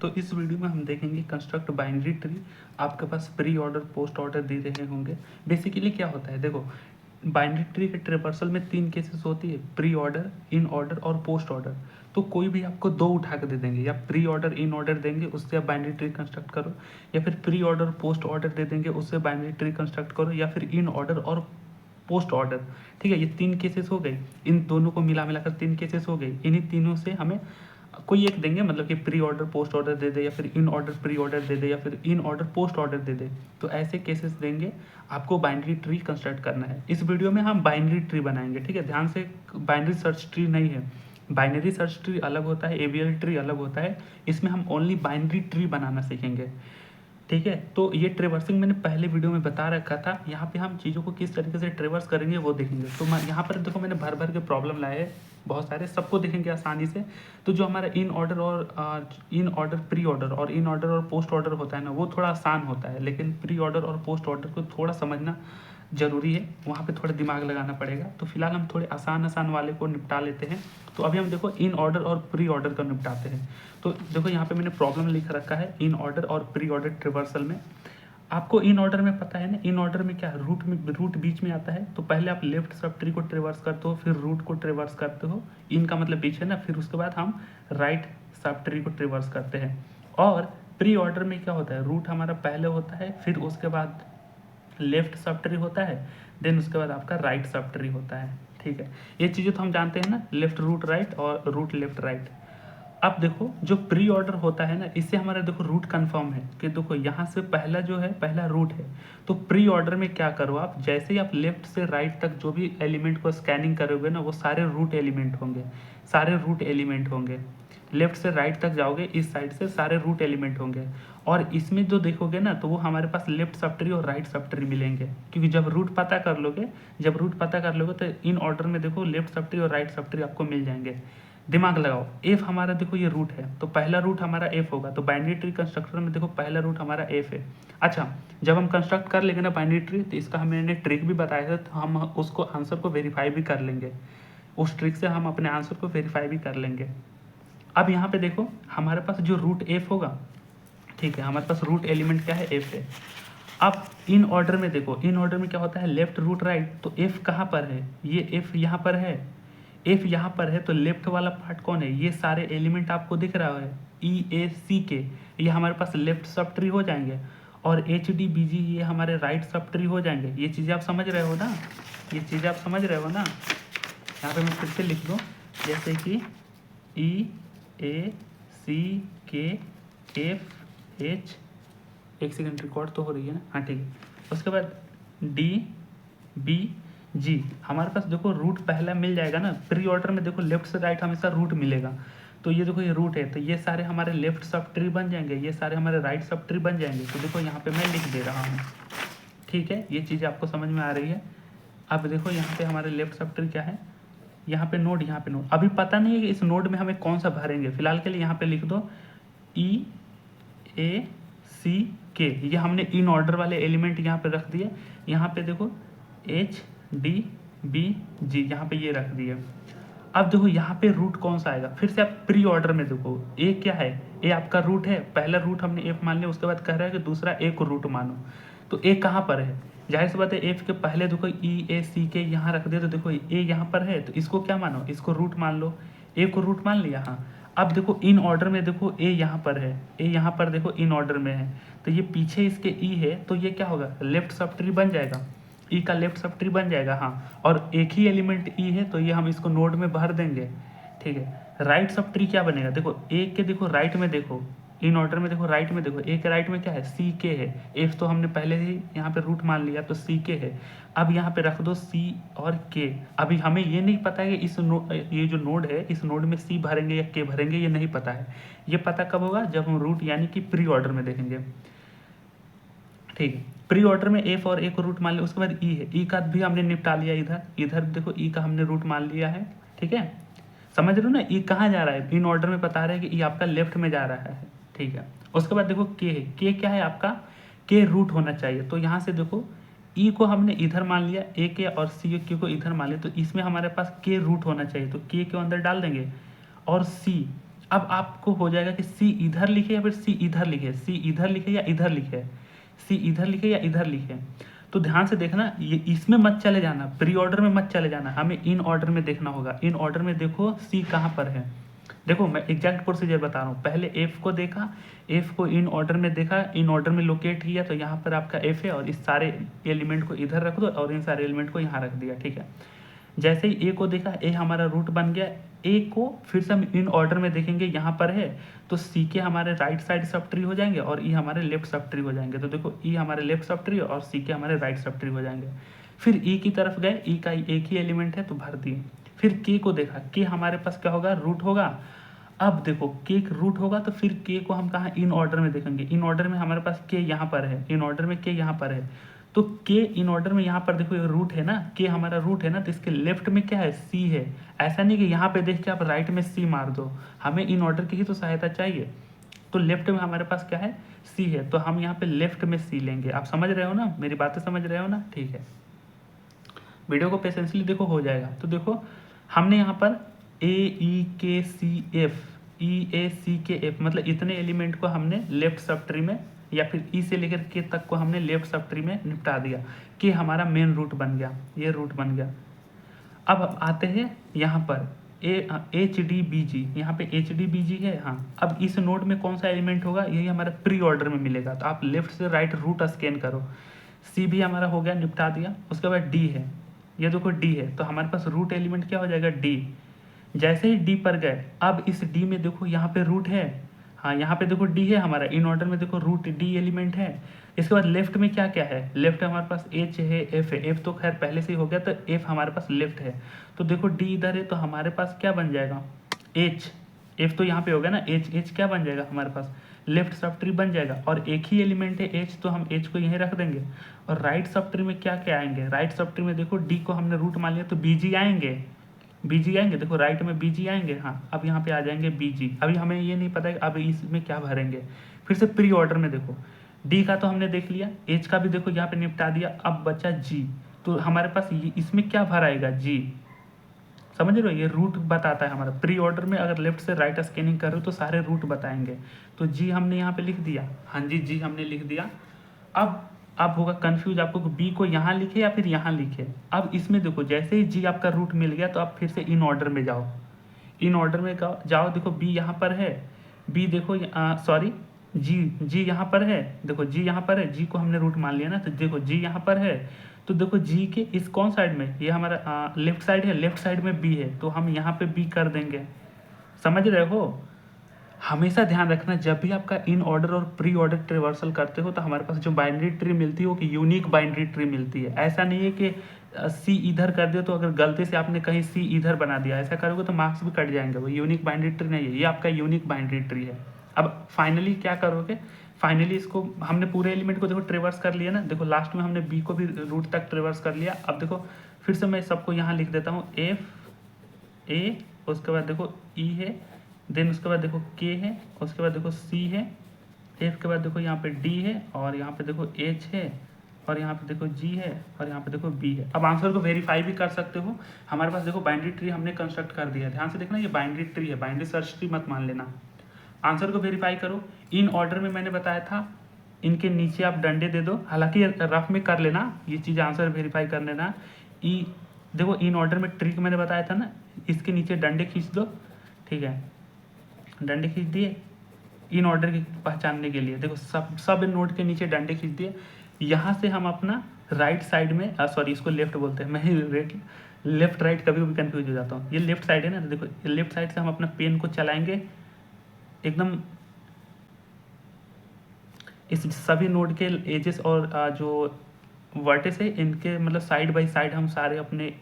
तो इस वीडियो में हम देखेंगे कंस्ट्रक्ट बाइनरी ट्री। आपके पास प्री ऑर्डर पोस्ट ऑर्डर दे रहे होंगे। बेसिकली क्या होता है, देखो बाइनरी ट्री के ट्रेवर्सल में 3 केसेस होती है, प्री ऑर्डर, इन ऑर्डर और पोस्ट ऑर्डर। तो कोई भी आपको 2 उठा के दे देंगे, या प्री ऑर्डर इन ऑर्डर देंगे उससे आप बाइनरी ट्री कंस्ट्रक्ट करो, या फिर प्री ऑर्डर पोस्ट ऑर्डर दे देंगे उससे बाइनरी ट्री कंस्ट्रक्ट करो, या फिर इन ऑर्डर और पोस्ट ऑर्डर। ठीक है, ये 3 केसेस हो गए। इन दोनों को मिलाकर 3 केसेस हो गए। इन्हीं तीनों से हमें कोई एक देंगे, मतलब कि प्री ऑर्डर पोस्ट ऑर्डर दे दे, या फिर इन ऑर्डर प्री ऑर्डर दे दे, या फिर इन ऑर्डर पोस्ट ऑर्डर दे दे। तो ऐसे केसेस देंगे, आपको बाइनरी ट्री कंस्ट्रक्ट करना है। इस वीडियो में हम बाइनरी ट्री बनाएंगे। ठीक है, ध्यान से, बाइनरी सर्च ट्री नहीं है। बाइनरी सर्च ट्री अलग होता है, एवीएल ट्री अलग होता है। इसमें हम ओनली बाइनरी ट्री बनाना सीखेंगे। ठीक है, तो ये ट्रेवर्सिंग मैंने पहले वीडियो में बता रखा था। यहाँ पे हम चीज़ों को किस तरीके से ट्रेवर्स करेंगे वो देखेंगे। तो यहाँ पर देखो मैंने भर भर के प्रॉब्लम लाए हैं बहुत सारे, सबको देखेंगे आसानी से। तो जो हमारा इन ऑर्डर और इन ऑर्डर प्री ऑर्डर और इन ऑर्डर और पोस्ट ऑर्डर होता है ना, वो थोड़ा आसान होता है। लेकिन प्री ऑर्डर और पोस्ट ऑर्डर को थोड़ा समझना ज़रूरी है, वहाँ पे थोड़ा दिमाग लगाना पड़ेगा। तो फिलहाल हम थोड़े आसान वाले को निपटा लेते हैं। तो अभी हम देखो इन ऑर्डर और प्री ऑर्डर का निपटाते हैं। तो देखो यहाँ पे मैंने प्रॉब्लम लिख रखा है इन ऑर्डर और प्री ऑर्डर ट्रिवर्सल में। आपको इन ऑर्डर में पता है ना, इन ऑर्डर में क्या रूट बीच में आता है। तो पहले आप लेफ्ट सब ट्री को ट्रिवर्स करते हो, फिर रूट को ट्रिवर्स करते हो। इन का मतलब बीच है ना, फिर उसके बाद हम राइट सब ट्री को ट्रिवर्स करते हैं। और प्री ऑर्डर में क्या होता है, रूट हमारा पहले होता है, फिर उसके बाद लेफ्ट सब ट्री होता है, देन उसके बाद आपका राइट सब ट्री होता है। ठीक है, ये चीज़ें तो हम जानते हैं ना, लेफ्ट रूट राइट और रूट लेफ्ट राइट। अब देखो जो प्री ऑर्डर होता है ना, इससे हमारा देखो रूट कंफर्म है कि देखो यहाँ से पहला जो है पहला रूट है। तो प्री ऑर्डर में क्या करो आप, जैसे ही आप लेफ्ट से राइट तक जो भी एलिमेंट को स्कैनिंग करोगे ना, वो सारे रूट एलिमेंट होंगे, सारे रूट एलिमेंट होंगे। लेफ्ट से राइट तक जाओगे, इस साइड से सारे रूट एलिमेंट होंगे। और इसमें जो देखोगे ना, तो वो हमारे पास लेफ्ट सब ट्री और राइट सब ट्री मिलेंगे। क्योंकि जब रूट पता कर लोगे तो इन ऑर्डर में देखो लेफ्ट सब ट्री और राइट सब ट्री आपको मिल जाएंगे। दिमाग लगाओ, एफ हमारा देखो ये रूट है, तो पहला रूट हमारा एफ होगा। तो बाइनरी ट्री कंस्ट्रक्टर में देखो पहला रूट हमारा एफ है। अच्छा, जब हम कंस्ट्रक्ट कर लेंगे ना बाइनरी ट्री, तो इसका मैंने ट्रिक भी बताया था, तो हम उसको आंसर को वेरीफाई भी कर लेंगे। उस ट्रिक से हम अपने आंसर को वेरीफाई भी कर लेंगे। अब यहाँ पे देखो हमारे पास जो रूट एफ होगा, ठीक है, हमारे पास रूट एलिमेंट क्या है, एफ है। अब इन ऑर्डर में देखो, इन ऑर्डर में क्या होता है, लेफ्ट रूट राइट। तो एफ कहाँ पर है, ये एफ यहाँ पर है, एफ यहाँ पर है। तो लेफ्ट वाला पार्ट कौन है, ये सारे एलिमेंट आपको दिख रहा है ई ए सी के, ये हमारे पास लेफ्ट सब ट्री हो जाएंगे। और एच डी बी जी ये हमारे राइट सब ट्री हो जाएंगे। ये चीज़ें आप समझ रहे हो ना, ये चीज़ें आप समझ रहे हो ना। यहाँ पे मैं फिर से लिख दूँ, जैसे कि ई ए सी के एफ एच, एक सेकेंड रिकॉर्ड तो हो रही है ना, हाँ ठीक है। उसके बाद डी बी जी, हमारे पास देखो रूट पहला मिल जाएगा ना। प्री ऑर्डर में देखो लेफ्ट से राइट हमेशा रूट मिलेगा। तो ये देखो ये रूट है, तो ये सारे हमारे लेफ्ट सब ट्री बन जाएंगे, ये सारे हमारे राइट सब ट्री बन जाएंगे। तो देखो यहाँ पे मैं लिख दे रहा हूँ। ठीक है, ये चीज़ आपको समझ में आ रही है। अब देखो यहाँ पे हमारे लेफ्ट सब ट्री क्या है, यहाँ पे नोड, यहाँ पे नोड। अभी पता नहीं है कि इस नोड में हमें कौन सा भरेंगे। फिलहाल के लिए यहाँ पे लिख दो ई ए सी के, ये हमने इन ऑर्डर वाले एलिमेंट यहाँ पे रख दिए। यहाँ पे देखो एच डी बी जी, यहाँ पे ये रख दिए। अब देखो यहाँ पे रूट कौन सा आएगा, फिर से आप प्री ऑर्डर में देखो, ए क्या है, ए आपका रूट है। पहला रूट हमने एफ मान लिया, उसके बाद कह रहा है कि दूसरा ए को रूट मानो। तो ए कहाँ पर है, जाहिर सी बात है एफ के पहले देखो ई ए सी के यहाँ रख दिया, तो देखो ए यहाँ पर है, तो इसको क्या मानो, इसको रूट मान लो। ए को रूट मान लिया, हाँ। अब देखो इन ऑर्डर में देखो ए यहाँ पर है, ए यहाँ पर देखो इन ऑर्डर में है, तो ये पीछे इसके ई है, तो ये क्या होगा, लेफ्ट सब ट्री बन जाएगा। ई का लेफ्ट सब ट्री बन जाएगा, हाँ। और एक ही एलिमेंट ई है, तो ये हम इसको नोड में भर देंगे। ठीक है, राइट सब ट्री क्या बनेगा, देखो ए के देखो राइट में देखो, इन ऑर्डर में देखो राइट में देखो, ए के राइट में क्या है, सी के है। एफ तो हमने पहले ही यहाँ पे रूट मान लिया, तो सी के है। अब यहाँ पे रख दो सी और के। अभी हमें ये नहीं पता है कि ये जो नोड है, इस नोड में सी भरेंगे या के भरेंगे, ये नहीं पता है। ये पता कब होगा, जब हम रूट यानी कि प्री ऑर्डर में देखेंगे। ठीक है, प्री ऑर्डर में एफ और ए को रूट मान लिया, उसके बाद ई है, ई का भी हमने निपटा लिया। इधर इधर देखो ई का हमने रूट मान लिया है। ठीक है, समझ रहे हो ना, ई कहाँ जा रहा है, इन ऑर्डर में बता रहे हैं कि ई आपका लेफ्ट में जा रहा है। ठीक है, उसके बाद देखो के है, के क्या है आपका, के रूट होना चाहिए। तो यहाँ से देखो ई को हमने इधर मान लिया, ए के और सी के को इधर मान लिया, तो इसमें हमारे पास के रूट होना चाहिए। तो के अंदर डाल देंगे, और सी, अब आपको हो जाएगा कि सी इधर लिखे या फिर सी इधर लिखे, सी इधर लिखे या इधर लिखे, सी इधर लिखे या इधर लिखे। तो ध्यान से देखना, ये इसमें मत चले जाना, प्री ऑर्डर में मत चले जाना, हमें इन ऑर्डर में देखना होगा। इन ऑर्डर में देखो सी कहाँ पर है। देखो मैं एग्जैक्ट प्रोसीजर बता रहा हूँ, पहले एफ को देखा, एफ को इन ऑर्डर में देखा, इन ऑर्डर में लोकेट किया, तो यहाँ पर आपका एफ है, और इस सारे एलिमेंट को इधर रख दो और इन सारे एलिमेंट को यहाँ रख दिया, ठीक है। जैसे ही ए को देखा, ए हमारा रूट बन गया, ए को फिर से हम इन ऑर्डर में देखेंगे, यहाँ पर है, तो सी के हमारे राइट साइड सब ट्री हो जाएंगे और ई हमारे लेफ्ट सब ट्री हो जाएंगे। तो देखो ई हमारे लेफ्ट सब ट्री और सी के हमारे राइट सब ट्री हो जाएंगे। फिर ई की तरफ गए, ई का एक ही एलिमेंट है तो भर दिए। फिर के को देखा, के हमारे पास क्या होगा, रूट होगा। अब देखो के रूट होगा तो फिर के को हम कहाँ, इन ऑर्डर में देखेंगे। इन ऑर्डर में हमारे पास के यहाँ पर है, इन ऑर्डर में के यहाँ पर है, तो के इन ऑर्डर में यहाँ पर देखो ये रूट है ना, के हमारा रूट है ना, तो इसके लेफ्ट में क्या है, सी है। ऐसा नहीं कि यहाँ पे देख के आप राइट में सी मार दो, हमें इन ऑर्डर की ही तो सहायता चाहिए। तो लेफ्ट में हमारे पास क्या है, सी है, तो हम यहाँ पे लेफ्ट में सी लेंगे। आप समझ रहे हो ना, मेरी बातें समझ रहे हो ना, ठीक है। वीडियो को पेशेंसली देखो, हो जाएगा। तो देखो हमने यहाँ पर ए ई के सी एफ, ई ए सी के एफ, मतलब इतने एलिमेंट को हमने लेफ्ट सब ट्री में, या फिर ई से लेकर के तक को हमने लेफ्ट सब ट्री में निपटा दिया, कि हमारा मेन रूट बन गया, ये रूट बन गया। अब आते हैं यहाँ पर एच डी बी जी, यहाँ पे एच डी बी जी है। हाँ, अब इस नोड में कौन सा एलिमेंट होगा, यही हमारा प्री ऑर्डर में मिलेगा। तो आप लेफ्ट से राइट रूट स्कैन करो। सी भी हमारा हो गया, निपटा दिया। उसके बाद डी है, ये देखो डी है, तो हमारे पास रूट एलिमेंट क्या हो जाएगा, डी। जैसे ही डी पर गए, अब इस डी में देखो यहाँ पे रूट है, हाँ यहाँ पे देखो डी है हमारा, इन ऑर्डर में देखो रूट डी एलिमेंट है। इसके बाद लेफ्ट में क्या क्या है, लेफ्ट हमारे पास एच है, एफ है, एफ तो खैर पहले से ही हो गया, तो एफ हमारे पास लेफ्ट है। तो देखो डी इधर है, तो हमारे पास क्या बन जाएगा, एच। एफ तो यहाँ पे हो गया ना, एच, एच क्या बन जाएगा हमारे पास, लेफ्ट सब ट्री बन जाएगा। और एक ही एलिमेंट है एच, तो हम एच को यहीं रख देंगे। और राइट सब ट्री में क्या क्या आएंगे, राइट सब ट्री में देखो डी को हमने रूट मान लिया, तो बीजी आएंगे, बीजी आएंगे, देखो राइट में बीजी आएंगे। हाँ, अब यहाँ पे आ जाएंगे बीजी। अभी हमें ये नहीं पता है अब इसमें क्या भरेंगे। फिर से प्री ऑर्डर में देखो, डी का तो हमने देख लिया, एच का भी देखो यहाँ पे निपटा दिया। अब बचा जी, तो हमारे पास इसमें क्या भर आएगा, जी। समझ रहे हो, ये रूट बताता है हमारा। प्री ऑर्डर में अगर लेफ्ट से राइट स्कैनिंग कर रहे हो तो सारे रूट बताएंगे। तो जी हमने यहाँ पे लिख दिया, हाँ जी, जी हमने लिख दिया। अब होगा कंफ्यूज आपको कि बी को यहाँ लिखे या फिर यहाँ लिखे। अब इसमें देखो, जैसे ही जी आपका रूट मिल गया, तो आप फिर से इन ऑर्डर में जाओ, इन ऑर्डर में जाओ। देखो बी यहाँ पर है, बी देखो, सॉरी, जी यहाँ पर है, देखो जी यहाँ पर है, जी को हमने रूट मान लिया ना, तो देखो जी यहाँ पर है। तो देखो जी के इस कौन साइड में, ये हमारा लेफ्ट साइड है, लेफ्ट साइड में बी है, तो हम यहाँ पे बी कर देंगे। समझ रहे हो, हमेशा ध्यान रखना, जब भी आपका इन ऑर्डर और प्री ऑर्डर ट्रिवर्सल करते हो, तो हमारे पास जो बाइनरी ट्री मिलती है वो कि यूनिक बाइनरी ट्री मिलती है। ऐसा नहीं है कि सी इधर कर दिया, तो अगर गलती से आपने कहीं सी इधर बना दिया, ऐसा करोगे तो मार्क्स भी कट जाएंगे। वो यूनिक बाइनरी ट्री नहीं है, ये आपका यूनिक बाइनरी ट्री है। अब फाइनली क्या करोगे, फाइनली इसको हमने पूरे एलिमेंट को देखो ट्रिवर्स कर लिया ना, देखो लास्ट में हमने बी को भी रूट तक ट्रिवर्स कर लिया। अब देखो फिर से मैं सबको यहाँ लिख देता हूँ, एफ ए, उसके बाद देखो ई है, देन उसके बाद देखो के है, उसके बाद देखो सी है, एफ के बाद देखो यहाँ पे डी है, और यहाँ पे देखो एच है, और यहाँ पे देखो जी है, और यहाँ पे देखो बी है। अब आंसर को वेरीफाई भी कर सकते हो। हमारे पास देखो बाइनरी ट्री हमने कंस्ट्रक्ट कर दिया है, ध्यान से देखना, ये बाइनरी ट्री है, बाइनरी सर्च ट्री मत मान लेना। आंसर को वेरीफाई करो। इन ऑर्डर में मैंने बताया था, इनके नीचे आप डंडे दे दो, हालांकि रफ में कर लेना ये चीज़, आंसर वेरीफाई कर लेना। ई देखो, इन ऑर्डर में ट्रिक मैंने बताया था ना, इसके नीचे डंडे खींच दो, ठीक है, डंडे खींच दिए इन ऑर्डर की पहचानने के लिए। देखो सब नोड के नीचे डंडे खींच दिए। यहाँ से हम अपना राइट साइड में, सॉरी इसको लेफ्ट बोलते हैं, मैं लेफ्ट राइट कभी भी कंफ्यूज हो जाता हूँ। ये लेफ्ट साइड है ना, तो देखो लेफ्ट साइड से हम अपना पेन को चलाएंगे एकदम इस सभी नोड के एजेस और जो वर्टेस है इनके मतलब साइड बाय साइड हम सारे अपने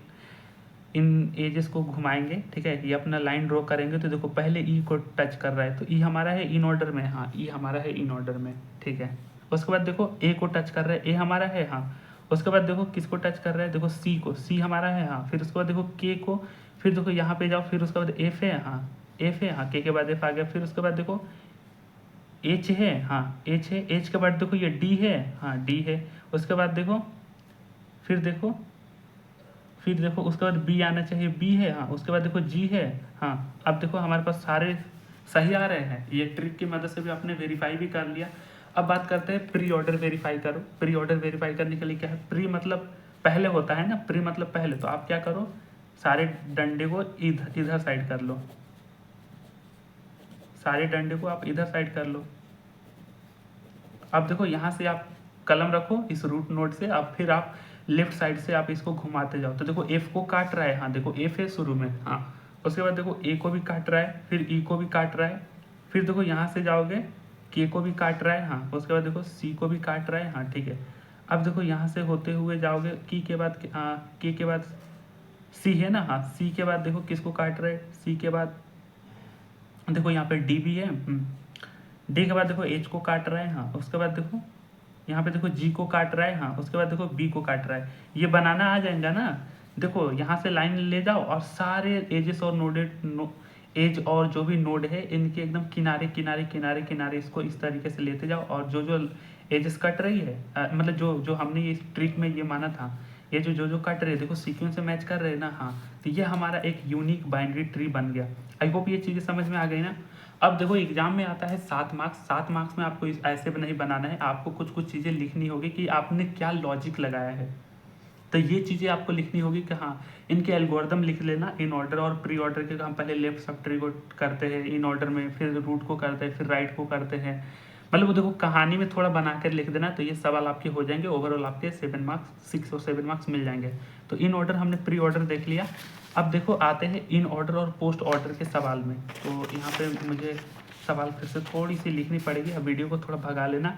इन एजेस को घुमाएंगे, ठीक है। ये अपना लाइन ड्रॉ करेंगे, तो देखो पहले ई को टच कर रहा है, तो ई हमारा है इन ऑर्डर में, हाँ ई हमारा है इन ऑर्डर में, ठीक है। उसके बाद देखो ए को टच कर रहा है, ए हमारा है, हाँ। उसके बाद देखो किसको टच कर रहा है, देखो सी को, सी हमारा है, हाँ। फिर उसके बाद देखो के को, फिर देखो यहाँ पे जाओ, फिर उसके बाद एफ है, हाँ एफ है, हाँ, के बाद एफ आ गया। फिर उसके बाद देखो एच है, हाँ एच है, एच के बाद देखो ये डी है, हाँ डी है। उसके बाद देखो फिर देखो उसके बाद बी आना चाहिए, बी है, हाँ। उसके बाद देखो जी है, हाँ। अब देखो हमारे पास सारे सही आ रहे हैं, ये ट्रिक की मदद से भी आपने वेरीफाई भी कर लिया। अब बात करते हैं प्री ऑर्डर वेरीफाई करो। प्री ऑर्डर वेरीफाई करने के लिए क्या है, प्री मतलब पहले होता है ना, प्री मतलब पहले, तो आप क्या करो, सारे डंडे को इधर इधर साइड कर लो, सारे डंडे को आप इधर साइड कर लो। अब देखो यहाँ से आप कलम रखो इस रूट नोड से, अब फिर आप लेफ्ट साइड से आप इसको घुमाते जाओ, तो देखो एफ को काट रहा है, हाँ देखो एफ है शुरू में, हाँ उसके बाद देखो ए को भी काट रहा है, फिर ई को भी काट रहा है, फिर देखो यहाँ से जाओगे के को भी काट रहा है, हाँ उसके बाद देखो सी को भी काट रहा है, हाँ ठीक है। अब देखो यहाँ से होते हुए जाओगे की के बाद के के बाद सी है ना, हाँ सी के बाद देखो किसको काट रहा है, सी के बाद देखो यहाँ पे डी भी है, डी के बाद देखो एच को काट रहा है, हाँ उसके बाद देखो यहाँ पे देखो जी को काट रहा है, हाँ उसके बाद देखो बी को काट रहा है। ये बनाना आ जाएगा ना, देखो यहाँ से लाइन ले जाओ और सारे एजेस और एज और जो भी नोड है इनके एकदम किनारे किनारे किनारे किनारे इसको इस तरीके से लेते जाओ, और जो जो एजेस कट रही है मतलब जो जो हमने इस ट्रिक में ये माना था, ये जो जो जो कट रहे देखो सीक्वेंस से मैच कर रहे हैं ना, हाँ तो ये हमारा एक यूनिक बाइनरी ट्री बन गया। आई होप ये चीज़ें समझ में आ गई ना। अब देखो एग्जाम में आता है 7 मार्क्स, 7 मार्क्स में आपको ऐसे भी नहीं बनाना है, आपको कुछ कुछ चीज़ें लिखनी होगी कि आपने क्या लॉजिक लगाया है, तो ये चीज़ें आपको लिखनी होगी कि हाँ इनके एल्गोरिदम लिख लेना इन ऑर्डर और प्री ऑर्डर के। हम पहले लेफ्ट सब ट्री को करते हैं इन ऑर्डर में, फिर रूट को करते हैं, फिर राइट को करते हैं, मतलब वो देखो कहानी में थोड़ा बना कर लिख देना, तो ये सवाल आपके हो जाएंगे। ओवरऑल आपके 7 मार्क्स 6 और 7 मार्क्स मिल जाएंगे। तो इन ऑर्डर हमने प्री ऑर्डर देख लिया। अब देखो आते हैं इन ऑर्डर और पोस्ट ऑर्डर के सवाल में। तो यहाँ पे मुझे सवाल फिर से थोड़ी सी लिखनी पड़ेगी, अब वीडियो को थोड़ा भगा लेना।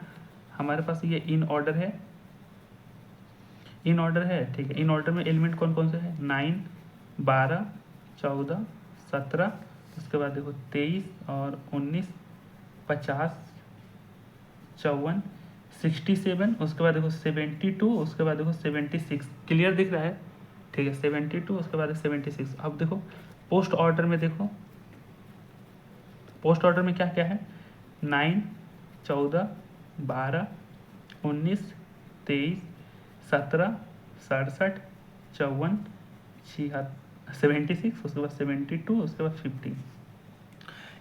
हमारे पास ये इन ऑर्डर है, इन ऑर्डर है, ठीक है। इन ऑर्डर में एलिमेंट कौन कौन से है, 9 12 14 17, उसके बाद देखो 23 और 19 50 54 67, उसके बाद देखो 72, उसके बाद देखो 76। क्लियर दिख रहा है, ठीक है 72, उसके बाद 76। अब देखो पोस्ट ऑर्डर में, देखो पोस्ट ऑर्डर में क्या क्या है, 9 14 12 19 23 17 67 54 76, उसके बाद 72, उसके बाद 50।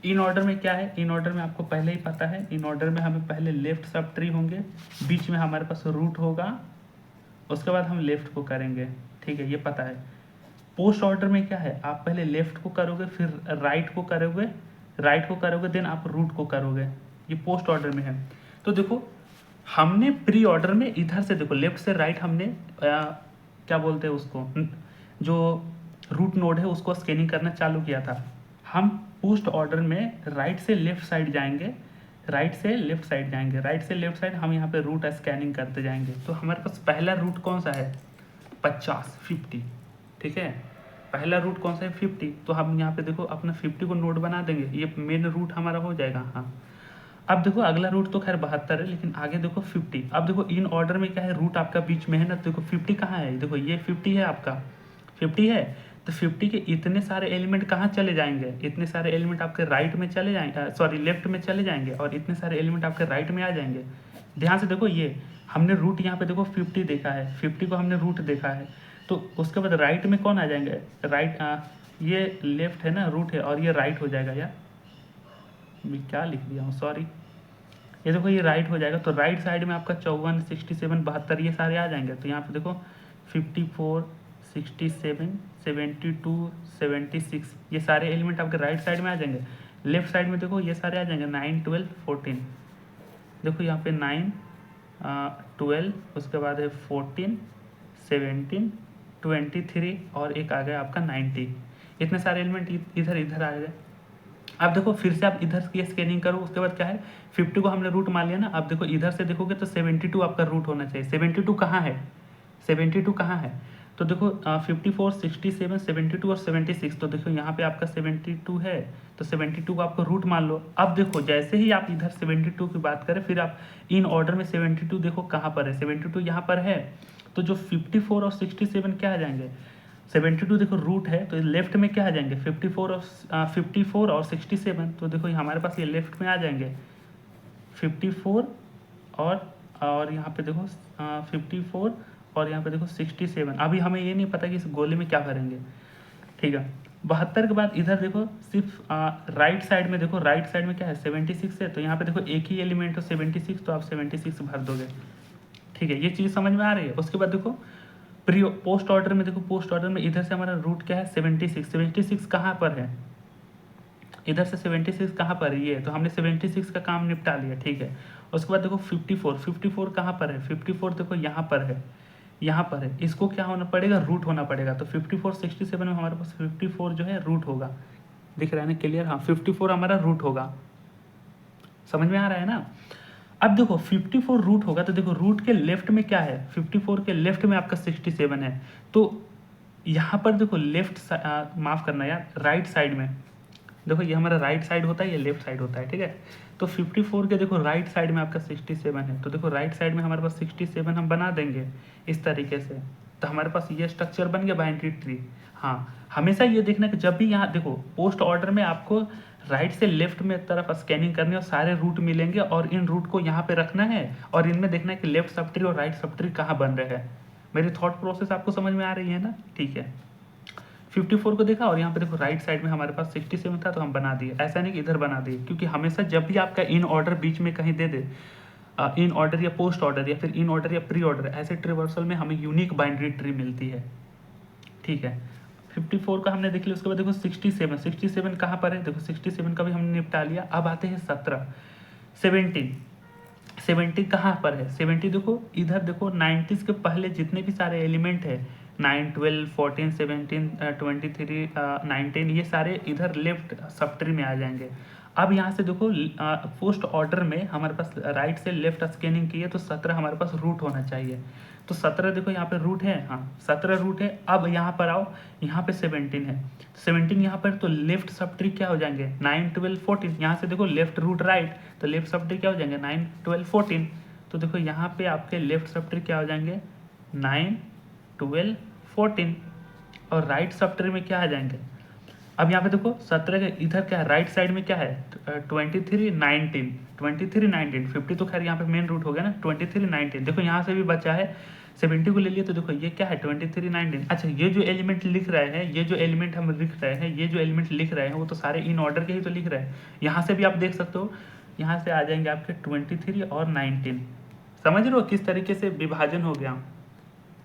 इन ऑर्डर में क्या है, इन ऑर्डर में आपको पहले ही पता है, इन ऑर्डर में हमें पहले लेफ्ट सब ट्री होंगे, बीच में हमारे पास रूट होगा, उसके बाद हम लेफ्ट को करेंगे, ठीक है ये पता है। पोस्ट ऑर्डर में क्या है, आप पहले लेफ्ट को करोगे, फिर राइट को करोगे, राइट को करोगे, देन आप रूट को करोगे, ये पोस्ट ऑर्डर में है। तो देखो हमने प्री ऑर्डर में इधर से देखो लेफ्ट से राइट हमने क्या बोलते हैं उसको, जो रूट नोड है उसको स्कैनिंग करना चालू किया था। हम पोस्ट ऑर्डर में राइट से लेफ्ट साइड जाएंगे, राइट से लेफ्ट साइड जाएंगे, राइट से लेफ्ट साइड हम यहाँ पे रूट स्कैनिंग करते जाएंगे। तो हमारे पास पहला रूट कौन सा है, 50 ठीक है, पहला रूट कौन सा है 50। तो हम यहाँ पे देखो अपना 50 को नोड बना देंगे, ये मेन रूट हमारा हो जाएगा, हाँ। अब देखो अगला रूट तो खैर 72 है, लेकिन आगे देखो 50। अब देखो इन ऑर्डर में क्या है, रूट आपका बीच में है ना, तो देखो 50 कहाँ है, देखो ये 50 है आपका, 50 है, तो 50 के इतने सारे एलिमेंट कहाँ चले जाएंगे, इतने सारे एलिमेंट आपके राइट में चले जाएंगे, सॉरी लेफ्ट में चले जाएंगे, और इतने सारे एलिमेंट आपके राइट में आ जाएंगे। ध्यान से देखो, ये हमने रूट यहाँ पे देखो 50 देखा है, 50 को हमने रूट देखा है, तो उसके बाद राइट में कौन आ जाएंगे, राइट ये लेफ्ट है ना, रूट है, और ये राइट हो जाएगा यार, मैं क्या लिख दिया हूँ सॉरी, ये देखो ये राइट हो जाएगा। तो राइट साइड में आपका 54 67 72 ये सारे आ जाएंगे। तो यहाँ पे देखो 54 67 72 76 ये सारे एलिमेंट आपके राइट साइड में आ जाएंगे। लेफ्ट साइड में देखो ये सारे आ जाएंगे 9 12 14, देखो यहाँ पे 9 12, उसके बाद है 14 17 23 और एक आ गया आपका 90। इतने सारे एलिमेंट इधर इधर आ गए। अब देखो फिर से आप इधर की स्कैनिंग करो, उसके बाद क्या है 50 को हमने रूट मान लिया ना। अब देखो इधर से देखोगे तो 72 आपका रूट होना चाहिए। 72 कहाँ है, 72 कहाँ है, तो देखो 54 67 72 और 76, तो देखो यहाँ पे आपका 72 है, तो 72 को आपको रूट मान लो। अब देखो जैसे ही आप इधर 72 की बात करें, फिर आप इन ऑर्डर में 72 देखो कहाँ पर है, 72 यहाँ पर है, तो जो 54 और 67 क्या आ जाएंगे, 72 देखो रूट है, तो लेफ्ट में क्या आ जाएंगे 54 और 67, तो देखो हमारे पास ये लेफ्ट में आ जाएंगे 54 और यहाँ पे देखो 54 और यहाँ पे देखो 67। अभी हमें ये नहीं पता कि इस गोले में क्या भरेंगे, ठीक है। 72 के बाद इधर देखो सिर्फ राइट साइड में देखो, राइट साइड में क्या है 76 है, तो यहाँ पे देखो एक ही एलिमेंट हो 76, तो आप 76 भर दोगे। ठीक है, ये चीज़ समझ में आ रही है। उसके बाद देखो प्री पोस्ट ऑर्डर में देखो, पोस्ट ऑर्डर में इधर से हमारा रूट क्या है 76, 76 कहाँ पर है, इधर से 76 कहाँ पर है, ये तो हमने 76 का काम निपटा लिया। ठीक है, उसके बाद देखो 54, 54 कहाँ पर है, 54 देखो यहाँ पर है, यहाँ पर है, इसको क्या होना पड़ेगा, रूट होना पड़ेगा। तो 54 67 में हमारे पास 54 जो है रूट होगा, दिख रहा है ना क्लियर, हाँ 54 हमारा रूट होगा, समझ में आ रहा है ना। अब देखो 54 रूट होगा, तो देखो रूट के लेफ्ट में क्या है, 54 के लेफ्ट में आपका 67 है, तो यहाँ पर देखो लेफ्ट, माफ़ करना यार, राइट साइड में देखो, ये हमारा राइट साइड होता है, ये लेफ्ट साइड होता है। ठीक है, तो 54 के देखो राइट साइड में आपका 67 है, तो देखो राइट साइड में हमारे पास 67 हम बना देंगे इस तरीके से, तो हमारे पास ये स्ट्रक्चर बन गया बाइनरी ट्री। हाँ, हमेशा ये देखना कि जब भी यहाँ देखो पोस्ट ऑर्डर में आपको राइट से लेफ्ट में तरफ स्कैनिंग करनी है और सारे रूट मिलेंगे, और इन रूट को यहाँ पे रखना है, और इनमें देखना है कि लेफ्ट सब ट्री और राइट सब ट्री कहाँ बन रहे हैं। मेरी थॉट प्रोसेस आपको समझ में आ रही है ना। ठीक है, 54 को देखा, और यहाँ पे देखो राइट साइड में हमारे पास 67 था, तो हम बना दिए। ऐसा नहीं कि इधर बना दिए, क्योंकि हमेशा जब भी आपका इन ऑर्डर बीच में कहीं दे दे, इन ऑर्डर या पोस्ट ऑर्डर या फिर इन ऑर्डर या प्री ऑर्डर, ऐसे ट्रिवर्सल में हमें यूनिक बाइनरी ट्री मिलती है। ठीक है, 54 का हमने देख लिया। उसके बाद देखो 67, 67 कहाँ पर है, देखो 67 का भी हमने निपटा लिया। अब आते हैं 17, 17, 70 कहाँ पर है, 70 देखो इधर देखो 90s के पहले जितने भी सारे एलिमेंट है, 9 12 14 17 23 19, ये सारे इधर लेफ्ट सब ट्री में आ जाएंगे। अब यहाँ से देखो पोस्ट ऑर्डर में हमारे पास राइट से लेफ्ट स्कैनिंग की है, तो 17 हमारे पास रूट होना चाहिए, तो 17 देखो यहाँ पे रूट है, हाँ 17 रूट है। अब यहाँ पर आओ, यहाँ पे 17 है, 17 यहाँ पर, तो लेफ्ट सब ट्री क्या हो जाएंगे 9 12 14, यहाँ से देखो लेफ्ट रूट राइट, तो लेफ्ट सब ट्री क्या हो जाएंगे 9 12 14, तो देखो यहाँ पे आपके लेफ्ट सब ट्री क्या हो जाएंगे 9 12 14, और राइट सब ट्री में क्या आ जाएंगे। अब यहाँ पे देखो 17 के इधर क्या है, राइट साइड में क्या है 23 19, 23 19, 50 तो खैर यहाँ पे मेन रूट हो गया ना, 23 19, देखो यहाँ से भी बचा है 70 को ले लिया, तो देखो ये क्या है 23 19। अच्छा, ये जो एलिमेंट लिख रहे हैं, ये जो एलिमेंट हम लिख रहे हैं, ये जो एलिमेंट लिख रहे हैं, वो तो सारे इन ऑर्डर के ही तो लिख रहे हैं। यहाँ से भी आप देख सकते हो, यहाँ से आ जाएंगे आपके 23 और 19, समझ रहे हो किस तरीके से विभाजन हो गया।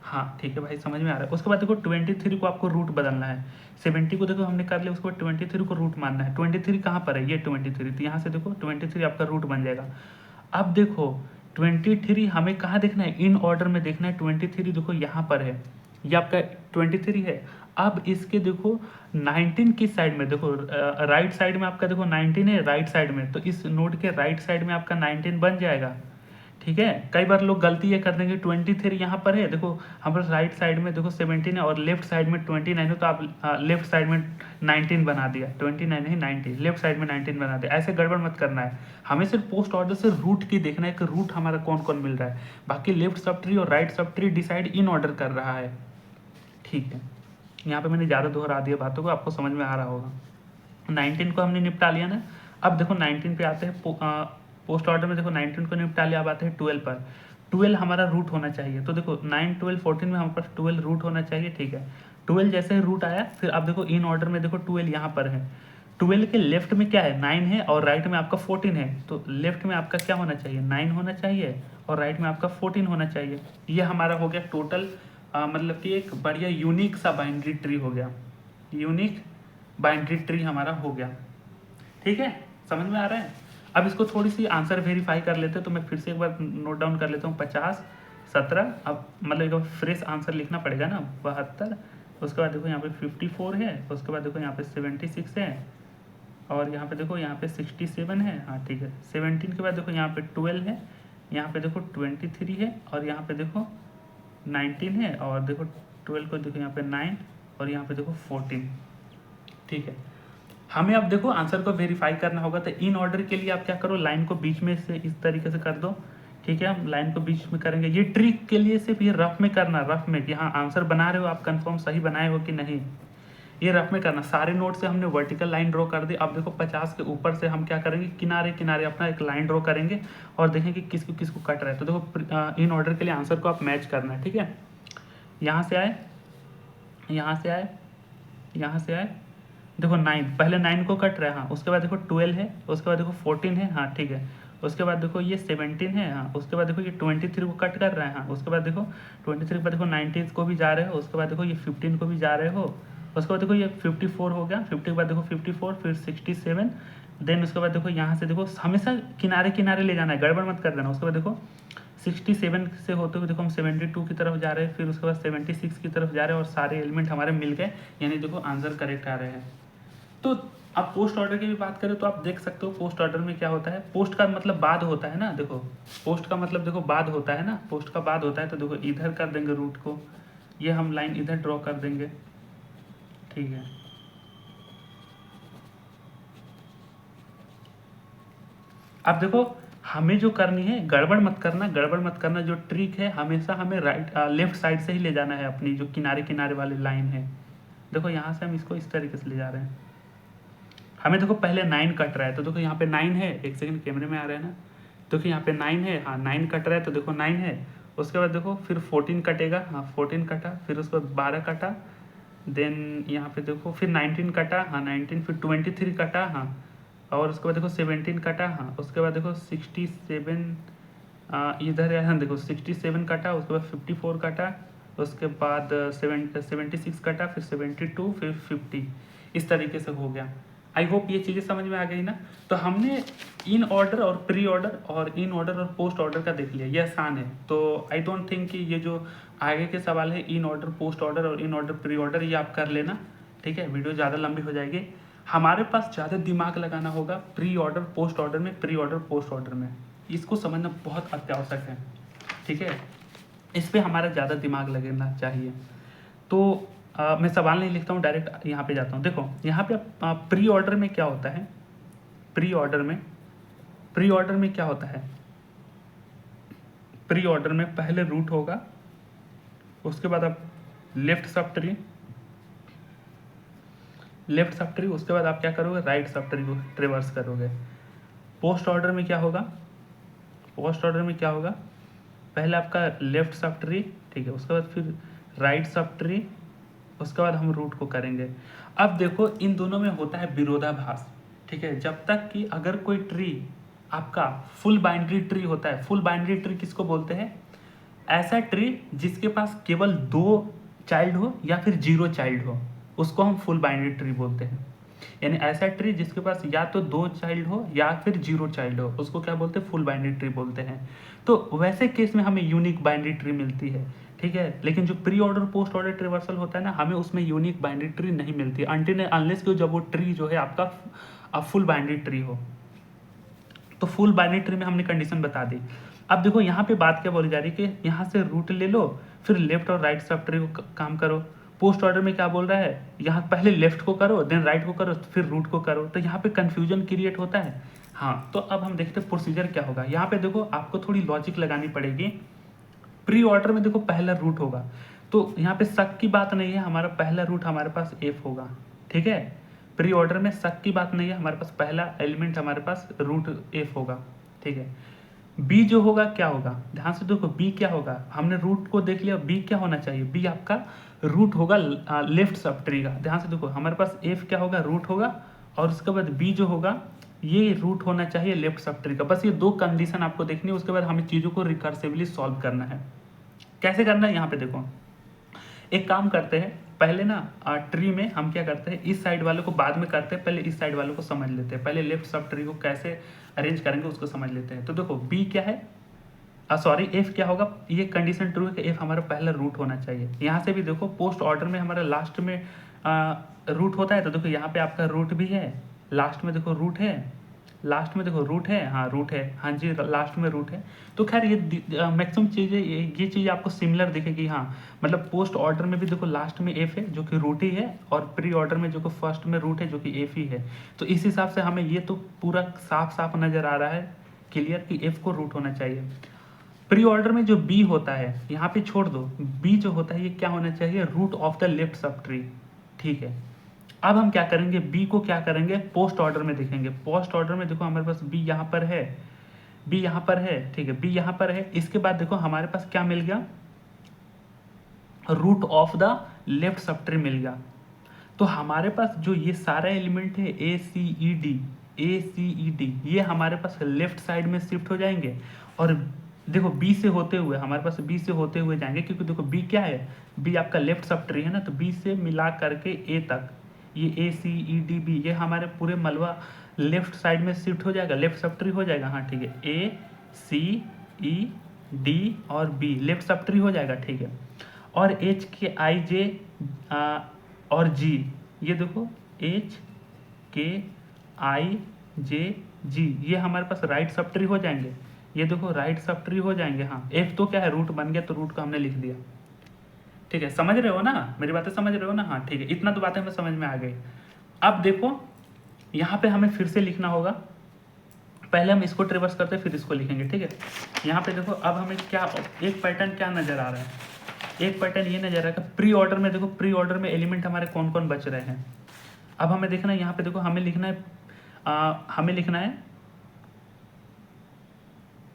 हाँ ठीक है भाई, समझ में आ रहा है। उसके बाद देखो 23 को आपको रूट बदलना है, 70 को देखो हमने कर लिया, उसके बाद 23 को रूट मानना है। 23 कहाँ पर है, ये 23, तो यहाँ से देखो 23 आपका रूट बन जाएगा। अब देखो 23 हमें कहाँ देखना है, इन ऑर्डर में देखना है। 23 देखो यहाँ पर है, ये आपका 23 है। अब इसके देखो 19 किस साइड में, देखो राइट साइड में आपका देखो 19 है राइट साइड में, तो इस नोड के राइट साइड में आपका 19 बन जाएगा। ठीक है, कई बार लोग गलती ये कर देंगे 23 यहाँ पर है, देखो हमारे राइट साइड में देखो 17 है और लेफ्ट साइड में 29 है, तो आप लेफ्ट साइड में 19 बना दिया, 29 नहीं 90, लेफ्ट साइड में 19 बना दिया। ऐसे गड़बड़ मत करना है, हमें सिर्फ पोस्ट ऑर्डर से रूट की देखना है कि रूट हमारा कौन कौन मिल रहा है, बाकी लेफ्ट सब ट्री और right sub tree decide in order कर रहा है। ठीक है, यहाँ पे मैंने ज़्यादा दोहरा दिया बातों को, आपको समझ में आ रहा होगा। 19 को हमने निपटा लिया ना। अब देखो 19 पे आते हैं, पोस्ट ऑर्डर में देखो 19 को निपटा लिया, अब आते हैं 12 पर। 12 हमारा रूट होना चाहिए, तो देखो 9 12 14 में हमारे पास 12 रूट होना चाहिए। ठीक है, 12 जैसे ही रूट आया, फिर अब देखो इन ऑर्डर में देखो 12 यहाँ पर है, 12 के लेफ्ट में क्या है 9 है और राइट में आपका 14 है, तो लेफ्ट में आपका क्या होना चाहिए 9 होना चाहिए और राइट में आपका 14 होना चाहिए। ये हमारा हो गया टोटल, मतलब कि एक बढ़िया यूनिक सा बाइनरी ट्री हो गया, यूनिक बाइनरी ट्री हमारा हो गया। ठीक है, समझ में आ रहा है। अब इसको थोड़ी सी आंसर वेरीफाई कर लेते हैं, तो मैं फिर से एक बार नोट डाउन कर लेता हूँ। 50 17, अब मतलब एक बार फ्रेश आंसर लिखना पड़ेगा ना, 72। उसके बाद देखो यहाँ पे 54 है, उसके बाद देखो यहाँ पे 76 है, और यहाँ पे देखो यहाँ पे 67 है। हाँ ठीक है, 17 के बाद देखो यहाँ पे 12 है, यहाँ पे देखो 23 है, और यहाँ पे देखो 19 है, और देखो 12 को देखो यहाँ पे 9, और यहाँ पे देखो 14। ठीक है, हमें अब देखो आंसर को वेरीफाई करना होगा, तो इन ऑर्डर के लिए आप क्या करो, लाइन को बीच में से इस तरीके से कर दो। ठीक है, हम लाइन को बीच में करेंगे। ये ट्रिक के लिए सिर्फ ये रफ में करना, रफ में कि हाँ आंसर बना रहे हो आप, कंफर्म सही बनाए हो कि नहीं, ये रफ में करना। सारे नोट से हमने वर्टिकल लाइन ड्रॉ कर दी। अब देखो 50 के ऊपर से हम क्या करेंगे, किनारे किनारे अपना एक लाइन ड्रॉ करेंगे और देखेंगे किसको किसको कट रहा है। तो देखो इन ऑर्डर के लिए आंसर को आप मैच करना है। ठीक है, यहाँ से आए, यहाँ से आए, यहाँ से आए, देखो 9, पहले 9 को कट रहा है, हाँ, उसके बाद देखो 12 है, उसके बाद देखो 14 है, हाँ ठीक है, उसके बाद देखो ये 17 है, हाँ, उसके बाद देखो ये 23 को कट कर रहा है, हाँ, उसके बाद देखो 23 के बाद देखो 19 को भी जा रहे हो, उसके बाद देखो ये 15 को भी जा रहे हो, उसके बाद देखो ये 54 हो गया, 50 के बाद देखो 54, फिर 67, देन उसके बाद देखो यहाँ से देखो हमेशा किनारे किनारे ले जाना है, गड़बड़ मत कर देना। उसके बाद देखो 67 से होते हुए देखो हम 72 की तरफ जा रहे हैं, फिर उसके बाद 76 की तरफ जा रहे हैं, और सारे एलिमेंट हमारे मिल गए, यानी देखो आंसर करेक्ट आ रहे हैं। तो अब पोस्ट ऑर्डर की भी बात करें तो आप देख सकते हो पोस्ट ऑर्डर में क्या होता है, पोस्ट का मतलब बाद होता है ना, देखो पोस्ट का मतलब देखो बाद होता है ना, पोस्ट का बाद होता है, तो देखो इधर कर देंगे रूट को, ये हम लाइन इधर ड्रॉ कर देंगे, ठीक है। अब देखो हमें जो करनी है, गड़बड़ मत करना, गड़बड़ मत करना, जो ट्रिक है हमेशा हमें राइट लेफ्ट साइड से ही ले जाना है, अपनी जो किनारे किनारे वाली लाइन है, देखो यहाँ से हम इसको इस तरीके से ले जा रहे हैं। हमें देखो पहले 9 कट रहा है, तो देखो यहाँ पे 9 है, एक सेकंड कैमरे में आ रहा है ना, देखो यहाँ पे 9 है, हाँ 9 कट रहा है, तो देखो 9 है, उसके बाद देखो फिर 14 कटेगा, हाँ 14 कटा, फिर उसके बाद 12 कटा, देन यहाँ पे देखो फिर 19 कटा, हाँ 19, फिर 23 कटा, हाँ, और उसके बाद देखो 17 कटा, हाँ, उसके बाद देखो 67 इधर है, हाँ देखो 67 कटा, उसके बाद 54 कटा, उसके बाद 76 कटा, फिर 72, फिर 50, इस तरीके से हो गया। आई होप ये चीज़ें समझ में आ गई ना। तो हमने इन ऑर्डर और प्री ऑर्डर और इन ऑर्डर और पोस्ट ऑर्डर का देख लिया, ये आसान है। तो आई डोंट थिंक कि ये जो आगे के सवाल है इन ऑर्डर पोस्ट ऑर्डर और इन ऑर्डर प्री ऑर्डर, ये आप कर लेना, ठीक है, वीडियो ज़्यादा लंबी हो जाएगी। हमारे पास ज़्यादा दिमाग लगाना होगा प्री ऑर्डर पोस्ट ऑर्डर में, प्री ऑर्डर पोस्ट ऑर्डर में, इसको समझना बहुत अत्यावश्यक है, ठीक है, इस पर हमारा ज़्यादा दिमाग लगना चाहिए। तो मैं सवाल नहीं लिखता हूँ, डायरेक्ट यहाँ पे जाता हूँ। देखो यहाँ पे प्री ऑर्डर में क्या होता है, प्री ऑर्डर में क्या होता है, प्री ऑर्डर में पहले रूट होगा, उसके बाद आप लेफ्ट सब ट्री, उसके बाद आप क्या करोगे, राइट सब ट्री को ट्रेवर्स करोगे। पोस्ट ऑर्डर में क्या होगा, पहले आपका लेफ्ट सब ट्री, ठीक है, उसके बाद फिर राइट सब ट्री, उसके बाद हम रूट को करेंगे। अब देखो इन दोनों में होता है विरोधाभास, ठीक है, जब तक कि अगर कोई ट्री आपका फुल बाइनरी ट्री होता है, फुल बाइनरी ट्री किसको बोलते हैं, ऐसा ट्री जिसके पास केवल 2 चाइल्ड हो या फिर 0 चाइल्ड हो, उसको हम फुल बाइनरी ट्री बोलते हैं। यानी ऐसा ट्री जिसके पास या तो 2 चाइल्ड हो या फिर 0 चाइल्ड हो, उसको क्या बोलते हैं, फुल बाइनरी ट्री बोलते हैं। तो वैसे केस में हमें यूनिक बाइनरी ट्री मिलती है, ठीक है, लेकिन जो प्री ऑर्डर पोस्ट ऑर्डर ट्रिवर्सल होता है ना, हमें उसमें यूनिक बाइनरी ट्री नहीं मिलती अनटिल अनलेस कि जब वो ट्री जो है आपका फुल बाइनरी ट्री हो। तो फुल बाइनरी ट्री में हमने कंडीशन बता दी। अब देखो यहाँ पे बात क्या बोली जा रही है कि यहाँ से रूट ले लो, फिर लेफ्ट और राइट सब ट्री को काम करो। पोस्ट ऑर्डर में क्या बोल रहा है, यहाँ पहले लेफ्ट को करो, देन राइट को करो, फिर रूट को करो, तो यहाँ पे कंफ्यूजन क्रिएट होता है। हाँ, तो अब हम देखते हैं प्रोसीजर क्या होगा। यहाँ पे देखो आपको थोड़ी लॉजिक लगानी पड़ेगी। प्री ऑर्डर में देखो पहला रूट होगा, तो यहाँ पे शक की बात नहीं है, हमारा पहला रूट हमारे पास एफ होगा, ठीक है। प्री ऑर्डर में शक की बात नहीं है, हमारे पास पहला एलिमेंट हमारे पास रूट एफ होगा, ठीक है। बी जो होगा क्या होगा, ध्यान से देखो बी क्या होगा, हमने रूट को देख लिया, बी क्या होना चाहिए, बी आपका रूट होगा लेफ्ट सब ट्री का। ध्यान से देखो हमारे पास एफ क्या होगा, रूट होगा, और उसके बाद बी जो होगा ये रूट होना चाहिए लेफ्ट सब ट्री का। बस ये 2 कंडीशन आपको देखनी है, उसके बाद हमें चीज़ों को रिकर्सिवली सॉल्व करना है। कैसे करना है, यहाँ पे देखो एक काम करते हैं, पहले ना ट्री में हम क्या करते हैं, इस साइड वाले को बाद में करते हैं, पहले इस साइड वाले को समझ लेते हैं, पहले लेफ्ट सब ट्री को कैसे अरेंज करेंगे उसको समझ लेते हैं। तो देखो बी क्या है, सॉरी एफ क्या होगा, ये कंडीशन ट्रू है कि एफ हमारा पहला रूट होना चाहिए। यहाँ से भी देखो पोस्ट ऑर्डर में हमारा लास्ट में रूट होता है, तो देखो यहाँ पे आपका रूट भी है, लास्ट में देखो रूट है, लास्ट में देखो रूट है, हाँ रूट है, हाँ जी लास्ट में रूट है। तो खैर ये मैक्सिमम चीज़ें ये चीज़ आपको सिमिलर दिखेगी, हाँ मतलब पोस्ट ऑर्डर में भी देखो लास्ट में एफ है जो कि रूट ही है, और प्री ऑर्डर में जो कि फर्स्ट में रूट है जो कि एफ ही है। तो इस हिसाब से हमें ये तो पूरा साफ साफ नज़र आ रहा है क्लियर कि एफ को रूट होना चाहिए। प्री ऑर्डर में जो बी होता है यहाँ पे छोड़ दो, बी जो होता है ये क्या होना चाहिए, root of the left subtree, ठीक है। अब हम क्या करेंगे, बी को क्या करेंगे, पोस्ट ऑर्डर में देखेंगे। पोस्ट ऑर्डर में देखो हमारे पास बी यहाँ पर है, बी यहाँ पर है, ठीक है, बी यहाँ पर है। इसके बाद देखो हमारे पास क्या मिल गया, root of the left subtree मिल गया। तो हमारे पास जो ये सारा एलिमेंट है ए सी ई डी, ये हमारे पास लेफ्ट साइड में शिफ्ट हो जाएंगे। और देखो बी से होते हुए, हमारे पास बी से होते हुए जाएंगे, क्योंकि देखो बी क्या है, बी आपका लेफ्ट सब ट्री है ना, तो बी से मिला करके ए तक, ये ए सी ई डी बी, ये हमारे पूरे मलबा लेफ्ट साइड में शिफ्ट हो जाएगा, लेफ्ट सब ट्री हो जाएगा। हाँ ठीक है, ए सी ई डी और बी लेफ्ट सब ट्री हो जाएगा, ठीक है। और एच के आई जे और जी, ये देखो एच के आई जे जी, ये हमारे पास राइट सब ट्री हो जाएंगे, ये देखो राइट सब ट्री हो जाएंगे। हाँ एफ तो क्या है, रूट बन गया, तो रूट को हमने लिख दिया, ठीक है। समझ रहे हो ना, मेरी बातें समझ रहे हो ना? हाँ ठीक है, इतना तो बातें हमें समझ में आ गई। अब देखो यहाँ पे हमें फिर से लिखना होगा, पहले हम इसको ट्रिवर्स करते हैं फिर इसको लिखेंगे, ठीक है। यहाँ पे देखो अब हमें क्या एक पैटर्न क्या नजर आ रहा है, एक पैटर्न ये नजर आ रहा है, प्री ऑर्डर में देखो, प्री ऑर्डर में एलिमेंट हमारे कौन कौन बच रहे हैं। अब हमें देखना है यहाँ पे, देखो हमें लिखना है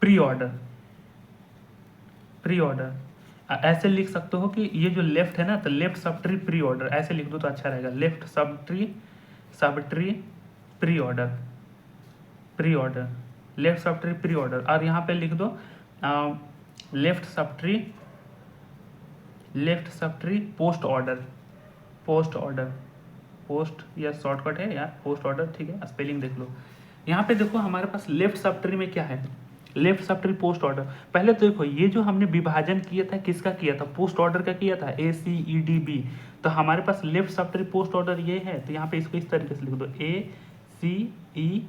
प्री ऑर्डर, प्री ऑर्डर ऐसे लिख सकते हो कि ये जो लेफ्ट है ना, तो left subtree pre order, ऐसे लिख दो तो अच्छा रहेगा, left subtree pre order, pre order, left subtree pre order. और यहाँ पे लिख दो left subtree post order, post या शॉर्टकट है यार, पोस्ट ऑर्डर, ठीक है, स्पेलिंग देख लो। यहाँ पे देखो हमारे पास लेफ्ट सब ट्री में क्या है, left subtree post order. पहले तो देखो ये जो हमने विभाजन किया था किसका किया था, पोस्ट ऑर्डर का किया था, ए सी ई डी बी। तो हमारे पास left subtree post order ये है, तो यहाँ पे इसको इस तरीके से लिख दो, ए सी ई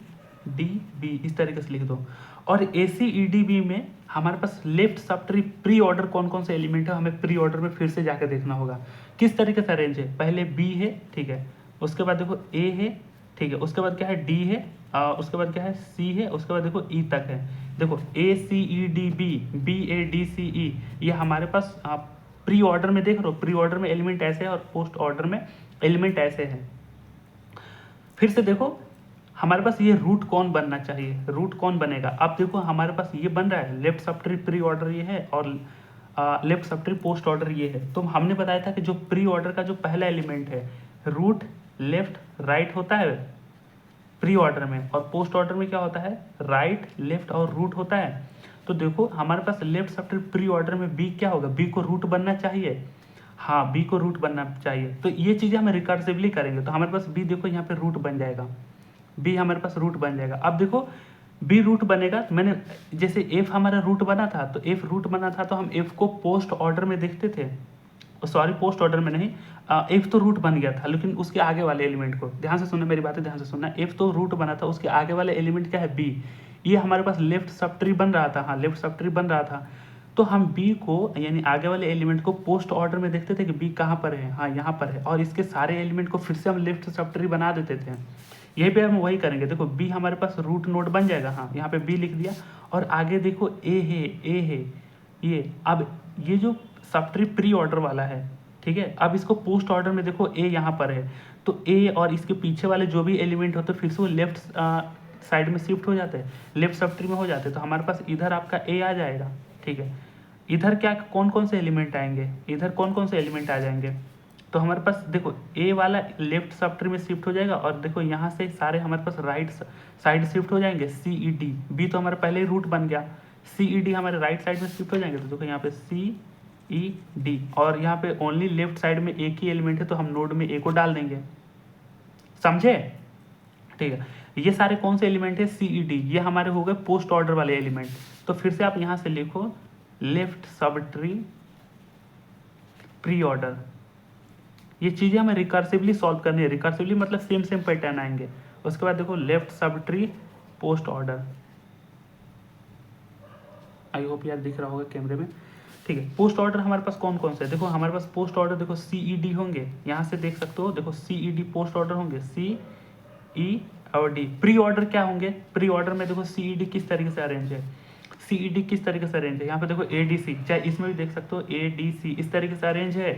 डी बी, इस तरीके से लिख दो। और ए सी ई डी बी में हमारे पास left subtree pre order कौन कौन से एलिमेंट है, हमें प्री ऑर्डर में फिर से जाकर देखना होगा किस तरीके से अरेंज है। पहले बी है, ठीक है, उसके बाद देखो ए है, ठीक है, उसके बाद क्या है डी है, उसके बाद क्या है सी है, उसके बाद देखो ई तक है। देखो A C E D B, B A D C E, ये हमारे पास प्री ऑर्डर में देख रहे हो, प्री ऑर्डर में एलिमेंट ऐसे है और पोस्ट ऑर्डर में एलिमेंट ऐसे है। फिर से देखो हमारे पास ये रूट कौन बनना चाहिए, रूट कौन बनेगा। अब देखो हमारे पास ये बन रहा है, left subtree pre order ये है और left subtree post order ये है। तो हमने बताया था कि जो प्री ऑर्डर का जो पहला एलिमेंट है, रूट लेफ्ट राइट होता है प्री ऑर्डर में, और पोस्ट ऑर्डर में क्या होता है, राइट लेफ्ट और रूट होता है। तो देखो हमारे पास left subtree pre order में बी क्या होगा, बी को रूट बनना चाहिए, हाँ बी को रूट बनना चाहिए। तो ये चीज़ें हम रिकर्सिवली करेंगे, तो हमारे पास बी देखो यहाँ पे रूट बन जाएगा, बी हमारे पास रूट बन जाएगा। अब देखो बी रूट बनेगा, तो मैंने जैसे एफ हमारा रूट बना था, तो एफ रूट बना था, तो हम एफ को पोस्ट ऑर्डर में देखते थे, सॉरी पोस्ट ऑर्डर में नहीं, एफ तो रूट बन गया था, लेकिन उसके आगे वाले एलिमेंट को ध्यान से सुनना, मेरी बातें ध्यान से सुनना, एफ तो रूट बना था, उसके आगे वाले एलिमेंट क्या है बी, ये हमारे पास लेफ्ट सब ट्री बन रहा था, हाँ लेफ्ट सब ट्री बन रहा था। तो हम बी को यानी आगे वाले एलिमेंट को पोस्ट ऑर्डर में देखते थे कि बी कहाँ पर है, हाँ यहाँ पर है, और इसके सारे एलिमेंट को फिर से हम लेफ्ट सब ट्री बना देते थे। यहीं पे हम वही करेंगे, देखो बी हमारे पास रूट नोड बन जाएगा, हाँ यहाँ पे बी लिख दिया, और आगे देखो ए है ये। अब ये जो सब ट्री प्री ऑर्डर वाला है, ठीक है, अब इसको पोस्ट ऑर्डर में देखो ए यहाँ पर है, तो ए और इसके पीछे वाले जो भी एलिमेंट होते हैं फिर से वो लेफ्ट साइड में शिफ्ट हो जाते हैं, लेफ्ट सब ट्री में हो जाते हैं। तो हमारे पास इधर आपका ए आ जाएगा, ठीक है, इधर क्या कौन कौन से एलिमेंट आएंगे, इधर कौन कौन से एलिमेंट आ जाएंगे, तो हमारे पास देखो ए वाला लेफ्ट सब ट्री में शिफ्ट हो जाएगा, और देखो यहाँ से सारे हमारे पास राइट साइड शिफ्ट हो जाएंगे, सी ई डी, बी तो हमारे पहले ही रूट बन गया, सी ई डी हमारे राइट साइड में शिफ्ट हो जाएंगे। तो देखो यहाँ पे सी ई डी, और यहाँ पे ओनली लेफ्ट साइड में एक ही एलिमेंट है, तो हम नोड में ए को डाल देंगे, समझे, ठीक है। ये सारे कौन से एलिमेंट है, सी ई डी, ये हमारे हो गए पोस्ट ऑर्डर वाले एलिमेंट। तो फिर से आप यहाँ से लिखो left subtree pre order, ये चीज़ें हमें रिकर्सिवली सॉल्व करनी है, रिकर्सिवली मतलब सेम सेम पैटर्न आएंगे। उसके बाद देखो left subtree post order, I hope यार दिख रहा होगा कैमरे में, ठीक है। पोस्ट ऑर्डर हमारे पास कौन कौन से है, देखो हमारे पास पोस्ट ऑर्डर देखो सी ई डी होंगे, यहाँ से देख सकते हो, देखो सी ई डी पोस्ट ऑर्डर होंगे, सी ई और डी। प्री ऑर्डर क्या होंगे, प्री ऑर्डर में देखो सी ई डी किस तरीके से अरेंज है, सी ई डी किस तरीके से अरेंज है, यहाँ पे देखो ए डी सी, चाहे इसमें भी देख सकते हो ए डी सी इस तरीके से अरेंज है,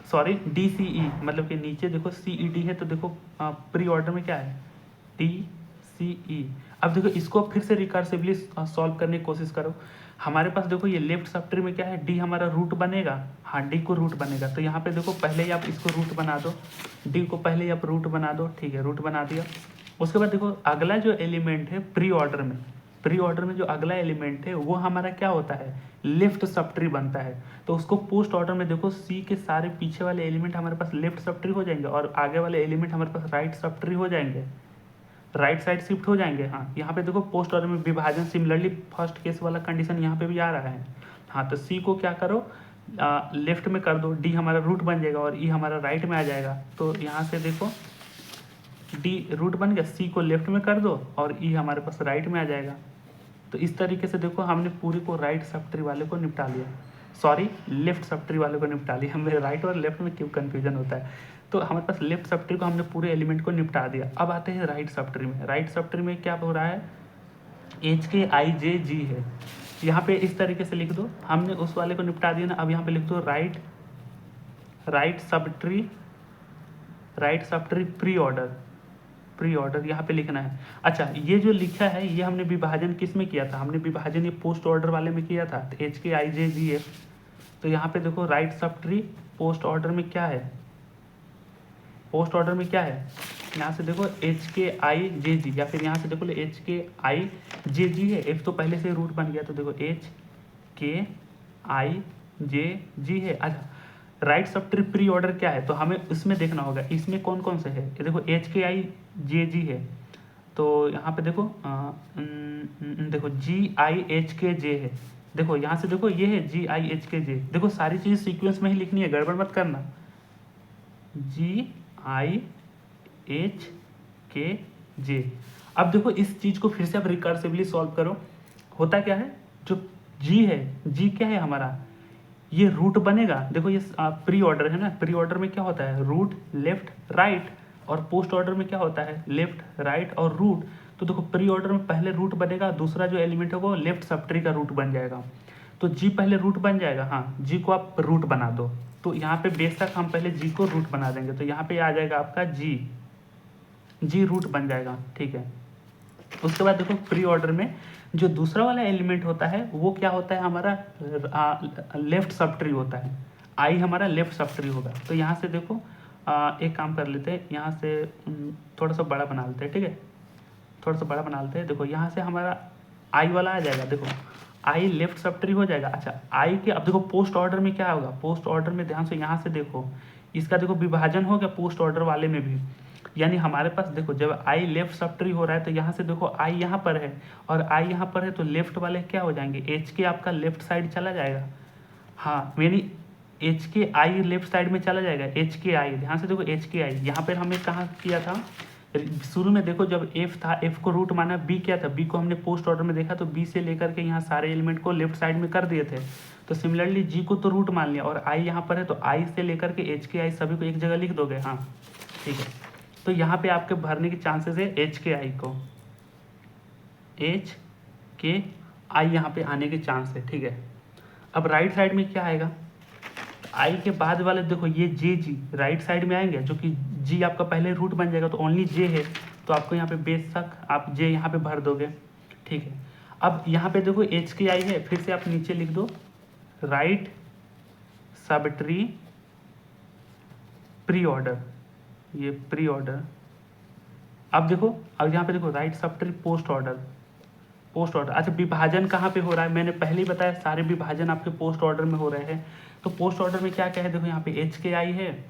सॉरी डी सी ई, मतलब कि नीचे देखो सी ई डी है, तो देखो प्री ऑर्डर में क्या है डी सी ई। अब देखो इसको फिर से रिकर्सिवली सॉल्व करने की कोशिश करो। हमारे पास देखो ये लेफ्ट सब ट्री में क्या है, डी हमारा रूट बनेगा, हाँ डी को रूट बनेगा। तो यहाँ पे देखो पहले ही आप इसको रूट बना दो, डी को पहले ही आप रूट बना दो, ठीक है, रूट बना दिया। उसके बाद देखो अगला जो एलिमेंट है प्री ऑर्डर में, प्री ऑर्डर में जो अगला एलिमेंट है वो हमारा क्या होता है, लेफ्ट सब ट्री बनता है। तो उसको पोस्ट ऑर्डर में देखो सी के सारे पीछे वाले एलिमेंट हमारे पास लेफ्ट सब ट्री हो जाएंगे और आगे वाले एलिमेंट हमारे पास राइट सब ट्री हो जाएंगे, राइट साइड शिफ्ट हो जाएंगे। हाँ यहाँ पे देखो पोस्ट ऑर्डर में विभाजन सिमिलरली फर्स्ट केस वाला कंडीशन यहाँ पे भी आ रहा है। हाँ तो सी को क्या करो, लेफ्ट में कर दो, डी हमारा रूट बन जाएगा और ई हमारा राइट में आ जाएगा। तो यहाँ से देखो डी रूट बन गया, सी को लेफ्ट में कर दो और ई हमारे पास राइट में आ जाएगा। तो इस तरीके से देखो हमने पूरी को राइट सब ट्री वाले को निपटा लिया, सॉरी लेफ्ट सब ट्री वाले को निपटा लिया, मेरे राइट और लेफ्ट में क्यों कन्फ्यूजन होता है। तो हमारे पास लेफ्ट सब ट्री को हमने पूरे एलिमेंट को निपटा दिया। अब आते हैं राइट सब ट्री में। राइट सब ट्री में क्या हो रहा है, एच के आई जे जी है, यहाँ पे इस तरीके से लिख दो, हमने उस वाले को निपटा दिया ना। अब यहाँ पे लिख दो right subtree pre order, pre order यहाँ पे लिखना है। अच्छा ये जो लिखा है ये हमने विभाजन किस में किया था, हमने विभाजन ये पोस्ट ऑर्डर वाले में किया था, तो एच के आई जे जी है। तो यहाँ पे देखो right subtree post order में क्या है, पोस्ट ऑर्डर में क्या है, यहाँ से देखो एच के आई जे जी, या फिर यहाँ से देखो एच के आई जे जी है, एफ तो पहले से रूट बन गया, तो देखो एच के आई जे जी है। अच्छा right subtree pre order क्या है, तो हमें इसमें देखना होगा इसमें कौन कौन से है। ये देखो एच के आई जे जी है, तो यहाँ पे देखो देखो जी आई एच के जे है, देखो यहाँ से देखो ये है जी आई एच के जे, देखो सारी चीज़ सीक्वेंस में ही लिखनी है, गड़बड़ मत करना। जी आई एच के जे। अब देखो इस चीज़ को फिर से आप रिकर्सिवली सॉल्व करो। होता क्या है, जो जी है, जी क्या है हमारा, ये रूट बनेगा। देखो ये प्री ऑर्डर है ना, प्री ऑर्डर में क्या होता है, रूट लेफ्ट राइट, और पोस्ट ऑर्डर में क्या होता है, लेफ्ट राइट और रूट। तो देखो प्री ऑर्डर में पहले रूट बनेगा, दूसरा जो एलिमेंट है वो लेफ्ट सब ट्री का रूट बन जाएगा। तो जी पहले रूट बन जाएगा, हाँ जी को आप रूट बना दो। तो यहाँ पे बेशक हम पहले जी को रूट बना देंगे, तो यहाँ पे आ जाएगा आपका जी रूट बन जाएगा, ठीक है। उसके बाद देखो प्री ऑर्डर में जो दूसरा वाला एलिमेंट होता है वो क्या होता है, हमारा लेफ्ट सब ट्री होता है, आई हमारा लेफ्ट सब ट्री होगा। तो यहाँ से देखो एक काम कर लेते हैं, यहाँ से थोड़ा सा बड़ा बना लेते हैं, ठीक है, थोड़ा सा बड़ा बना लेते हैं। देखो यहाँ से हमारा आई वाला आ जाएगा, देखो आई लेफ्ट सब ट्री हो जाएगा। अच्छा आई के अब देखो पोस्ट ऑर्डर में क्या होगा, पोस्ट ऑर्डर में ध्यान से यहाँ से देखो, इसका देखो विभाजन हो गया पोस्ट ऑर्डर वाले में भी, यानी हमारे पास देखो जब आई लेफ्ट सब ट्री हो रहा है तो यहाँ से देखो आई यहाँ पर है और आई यहाँ पर है, तो लेफ्ट वाले क्या हो जाएंगे, एच के आपका लेफ्ट साइड चला जाएगा, हाँ यानी एच के आई लेफ्ट साइड में चला जाएगा, एच के आई, ध्यान से देखो एच के आई यहाँ पर हमें कहाँ किया था शुरू में, देखो जब एफ था, एफ को रूट माना, बी क्या था, बी को हमने पोस्ट ऑर्डर में देखा, तो बी से लेकर के यहाँ सारे एलिमेंट को लेफ्ट साइड में कर दिए थे। तो सिमिलरली जी को तो रूट मान लिया और आई यहाँ पर है, तो आई से लेकर के एच के आई सभी को एक जगह लिख दोगे, हाँ ठीक है। तो यहाँ पे आपके भरने के चांसेस है एच के आई को, एच के आई यहाँ पे आने के चांस है, ठीक है। अब राइट साइड में क्या आएगा, आई के बाद वाले देखो ये जे जी राइट साइड में आएंगे, जो कि जी आपका पहले रूट बन जाएगा, तो ओनली जे है, तो आपको यहाँ पे बेशक आप जे यहाँ पे भर दोगे, ठीक है। अब यहाँ पे देखो एच के आई है, फिर से आप नीचे लिख दो right subtree pre order, ये प्री ऑर्डर। अब देखो अब यहाँ पे देखो right subtree post order, post order. अच्छा विभाजन कहाँ पे हो रहा है, मैंने पहले ही बताया सारे विभाजन आपके पोस्ट ऑर्डर में हो रहे हैं। तो पोस्ट ऑर्डर में क्या क्या है, देखो यहाँ पे एच के आई है,